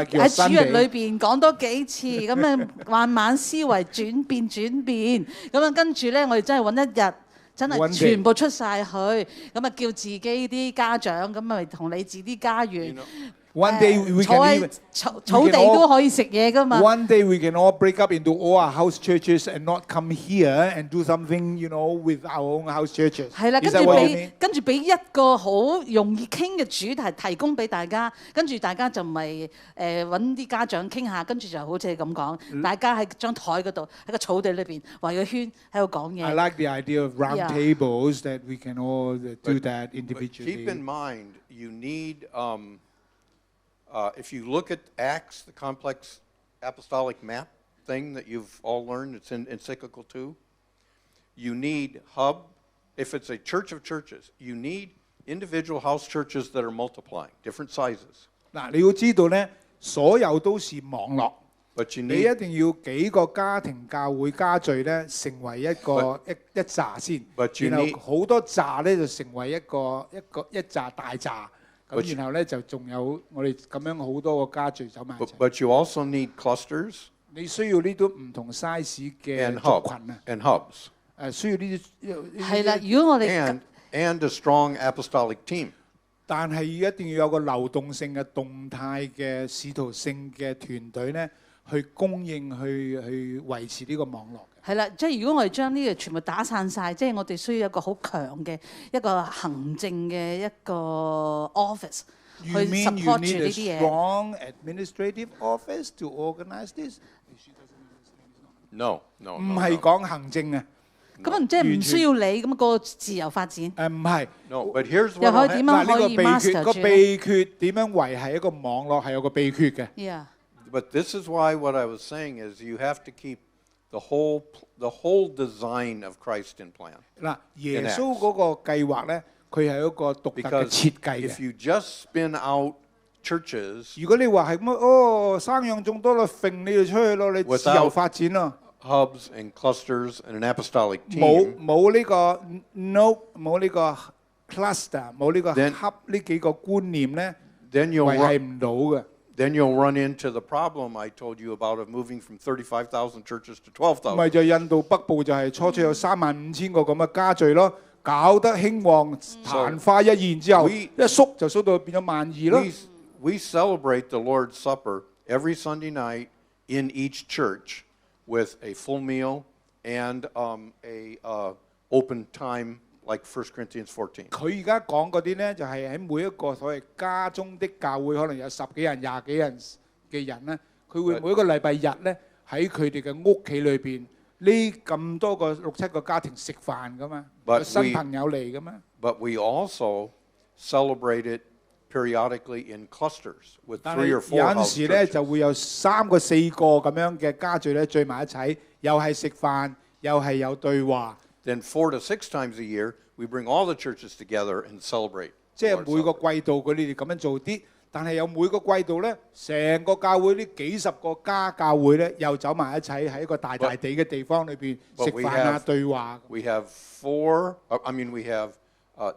喺主日裏邊講多幾次，咁樣慢慢思維轉變。咁樣跟住咧，我哋真係揾一日，真係全部出晒去。咁啊叫自己啲家長，咁咪同你自己啲家園 One day we 坐 can 喺 even 草地都可以食嘢噶嘛。One day we can all break up into all our house churches and not come here and do something, with our own house churches. 係啦， Is that what you mean? 跟住俾一個好容易傾嘅主題提供俾大家，跟住大家就咪揾啲家長傾下，跟住就好似咁講，大家喺張台嗰度喺個草地裏邊圍個圈喺度講嘢。I like the idea of round Yeah. tables that we can all do that But individually. keep in mind, you need, if you look at Acts, the complex apostolic map thing that you've all learned, it's in Encyclical 2, you need hub. If it's a church of churches, you need individual house churches that are multiplying, different sizes. 嗱，你要知道咧，所有都是網絡。But you 你 need 一定要幾個家庭教會家聚咧，成為一個一紮先， But you 然後 need- 好多紮咧就成為一紮大紮， But 咁然後咧就仲有我哋咁樣好多個家聚走埋一齊。 but you also need clusters 你需要呢啲唔同 size 嘅 and 族 hub 群啊， and hubs 需要呢啲係啦，如果我哋 and a strong apostolic team. 但係一定要有個流動性嘅動態嘅使徒性嘅團隊咧，去供應去維持呢個網絡嘅。係啦，即係如果我哋將呢個全部打散晒，即係我哋需要一個好強嘅一個行政嘅一個 office 去 You mean you support 住 need 呢 a 啲嘢。 strong administrative office to organize this？ No. 唔係講行政啊，咁啊，即係唔需要你咁個自由發展。唔係。 No, but here's 又 what 可以 will 點 happen. 嗱，呢個樣可以秘訣 master 個住咧秘訣點樣維係一個網絡係有個秘訣嘅。 ？Yeah， But this is why what I was saying is you have to keep the whole design of Christ in plan. 嗱，耶穌嗰個計劃咧，佢係一個獨特嘅 Because 設計 if 嘅。 you just spin out churches, 如果你話係咁生養眾多咯，揈你就出去咯，你自由發展咯。 hubs and clusters and an apostolic 冇 team, 冇呢個 no 冇呢個 cluster 冇呢個 Then- hub 呢幾個觀念咧， then 維係唔到嘅。 you'll run into the problem I told you about of moving from 35,000 churches to 咪 12,000. 就印度北部就係初有35,000個咁嘅家聚咯，搞得興旺，曇花一現之後， We- 一縮就縮到變咗12000咯。 We celebrate the Lord's Supper every Sunday night in each church with a full meal and open time like 1 Corinthians 14. 佢而家講嗰啲咧，就係喺每一個所謂家中的教會，可能有10幾人、20幾人嘅人咧，佢會每一個禮拜日咧喺佢哋嘅屋企裏邊，呢咁多個6、7個家庭食飯噶嘛， But 有新 we- 朋友嚟噶嘛。 But we also celebrate it periodically in clusters with 但 3係 or 有 4陣 house 時咧 churches. 就會有3個4個咁樣嘅家聚咧聚埋一齊，又係食飯，又係有對話， Then 4 to 6 times a year, we bring all the churches together and celebrate. 即係 Lord's 每個 Supper. 季度佢哋咁樣做啲，但係有每個季度咧，成個教會呢幾十個教會咧，又走埋一齊喺一個大地嘅地方裏邊 But 食 we 飯啊 have- 對話。 We have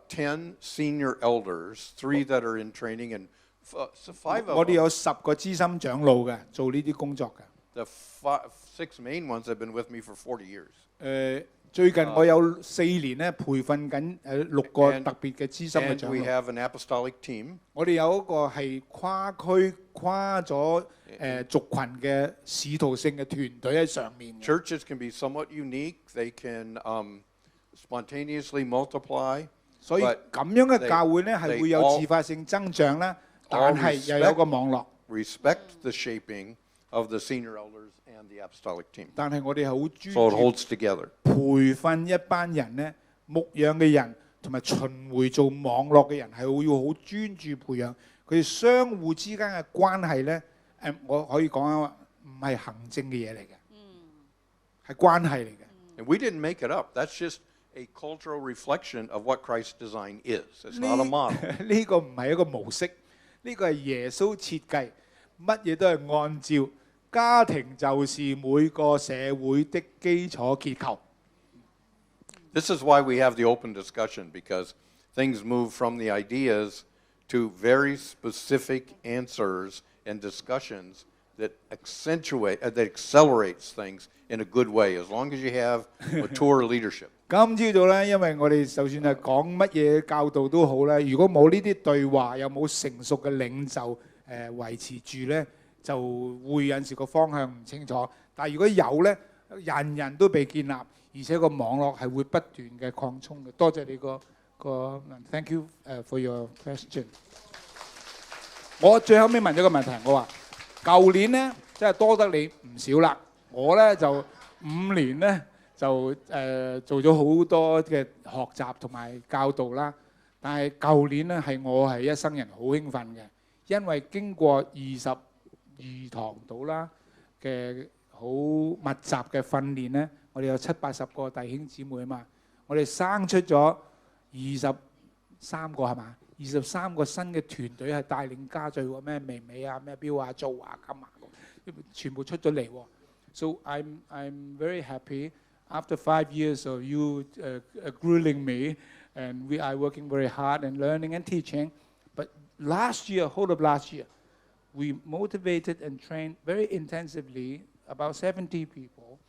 10 senior elders, 3 that are in training, and 5我 of 哋 them. 有10個資深長老嘅，做呢啲工作嘅。 The 6 main ones have been with me for 40 years. 最近我有4年咧培訓緊6個 And- 特別嘅資深嘅 And 長 we 老。 have an apostolic team. 我哋有一個係跨區跨咗族群嘅使徒性嘅團隊喺上面嘅。 Churches can be somewhat unique. They can spontaneously multiply. 所以 But 咁樣嘅 they- 教會咧係 they 會有 all- 自發性增長啦，但係又有個網絡。 Respect the shaping of the senior elders and the apostolic team. 但係我哋係好專 So it 注 holds together. 培訓一班人咧，牧養嘅人同埋巡迴做網絡嘅人係會要好專注培養佢哋相互之間嘅關係咧。我可以講啊，唔係行政嘅嘢嚟嘅，係關係嚟嘅。 And we didn't make it up. That's just a cultural reflection of what Christ's design is. It's not a model. 呢個唔係一個模式，呢個係耶穌設計，乜嘢都係按照家庭就是每個社會的基礎結構。 This is why we have the open discussion, because things move from the ideas to very specific answers and discussions that accelerates things in a good way, as long as you have mature leadership. 今朝早咧，因為我哋就算係講乜嘢教導都好咧，如果冇呢啲對話，又冇成熟嘅領袖維持住咧，就會有時個方向唔清楚。但係如果有咧，人人都被建立，而且個網絡係會不斷嘅擴充嘅。多謝你個 Thank you for your question。我最後尾問咗個問題，我話舊年咧真係多得你唔少啦。我咧就5年咧就做咗好多嘅學習同埋教導啦。但係舊年咧係我係一生人好興奮嘅，因為經過22堂到啦嘅好密集嘅訓練咧，我哋有70-80個弟兄姊妹啊嘛，我哋生出咗23個係嘛，23個新嘅團隊係帶領家聚喎，咩微微啊、咩標啊、做啊、金啊，全部出咗嚟喎。So I'm very happy after 5 years of you grilling me, and we are working very hard and learning and teaching. But last year, whole of last year, we motivated and trained very intensively about 70 people.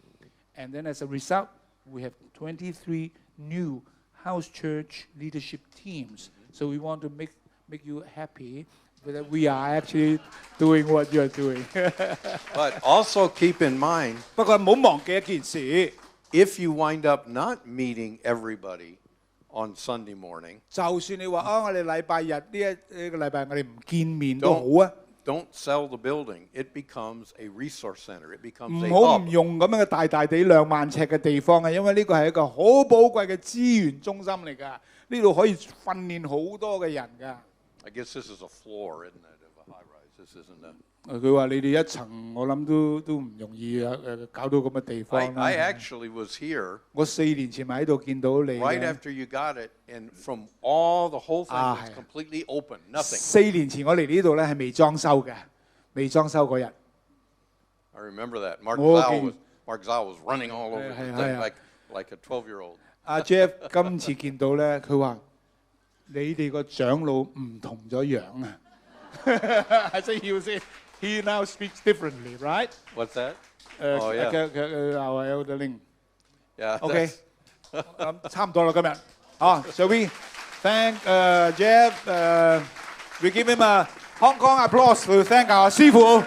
And then as a result, we have 23 new house church leadership teams. So we want to make you happy that we are actually doing what you are doing. But also keep in mind, 不過唔好忘記一件事， if you wind up not meeting everybody on Sunday morning, 就算你話我哋禮拜日呢個禮拜我哋唔見面都好啊， don't sell the building. It becomes a resource center. It becomes 唔 a 好唔 hub. 用咁樣嘅大大地2萬尺嘅地方啊，因為呢個係一個好寶貴嘅資源中心嚟㗎，呢度可以訓練好多嘅人㗎。I guess this is a floor, isn't it, of a high rise? This isn't a... 佢話你哋一層，我諗都唔容易搞到咁嘅地方啦。 I actually was here 我4年前咪喺度見到你 right 嘅。 after you got it, and from all the whole thing was 係啊。 completely open, nothing. 4年前我嚟呢度咧係未裝修嘅，未裝修嗰日。 I remember that. Mark Okay. Zhao was running all over the Hey, thing hey. like a 12-year-old. 阿 Jeff 今次見到咧，佢話你哋個長老唔同咗樣啊。I said he now speaks differently, right? What's that? Oh, yeah. Our elderling. Yeah. OK， that's- 差唔多啦今日。So we thank Jeff. We give him a Hong Kong applause to thank our 師傅。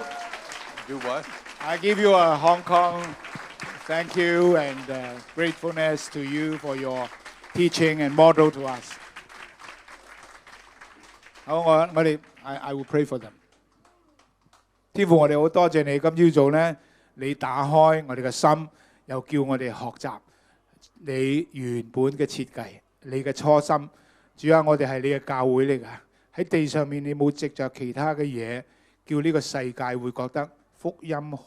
Do what? I give you a Hong Kong thank you and gratefulness to you for your teaching and model to us. 好，我哋 I will pray for them。天父，我哋好多謝你今朝早咧，你打開我哋嘅心，又叫我哋學習你原本嘅設計，你嘅初心。主啊，我哋係你嘅教會嚟㗎，喺地上面你冇藉着其他嘅嘢，叫呢個世界會覺得福音好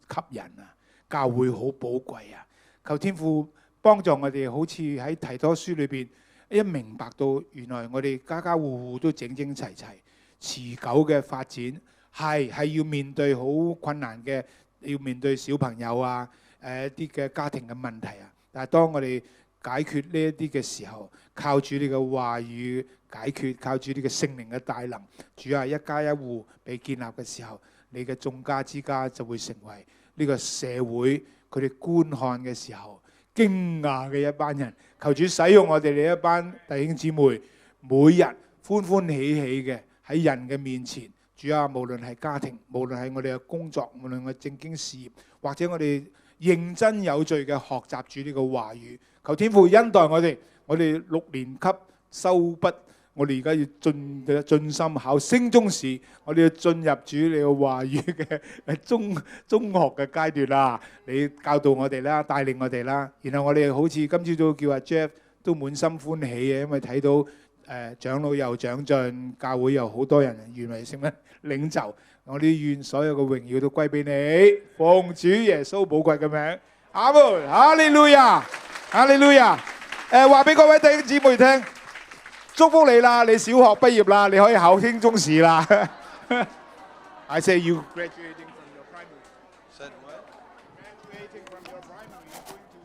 吸引啊，教會好寶貴啊！求天父幫助我哋，好似喺提多書裏邊一明白到，原來我哋家家戶戶都整整齊齊，持久嘅發展係要面對好困難嘅，要面對小朋友啊，一啲嘅家庭嘅問題啊。但係當我哋解決呢一啲嘅時候，靠住你嘅話語解決，靠住你嘅聖靈嘅大能，主啊，一家一戶被建立嘅時候，你嘅眾家之家就會成為呢個社會佢哋觀看嘅時候驚訝嘅一班人。求主使用我哋呢一班弟兄姊妹，每日歡歡喜喜嘅喺人嘅面前。主啊，無論係家庭，無論係我哋嘅工作，無論我哋正經事業，或者我哋認真有序嘅學習主呢個話語，求天父恩待我哋。我哋6年級修畢，我哋而家要進心考升中試，我哋要進入主你嘅話語嘅中學嘅階段啦。你教導我哋啦，帶領我哋啦。然後我哋好似今朝早叫阿 Jeff 都滿心歡喜嘅，因為睇到長老又長進，教會又好多人原來成為領袖。我哋願所有嘅榮耀都歸俾你，奉主耶穌寶貴嘅名，阿門，哈利路亞，哈利路亞。話俾各位弟兄姊妹聽，祝福你啦！你小學畢業啦，你可以考升中試啦。I say you graduating from your primary. Said what? Graduating from your primary, you're going to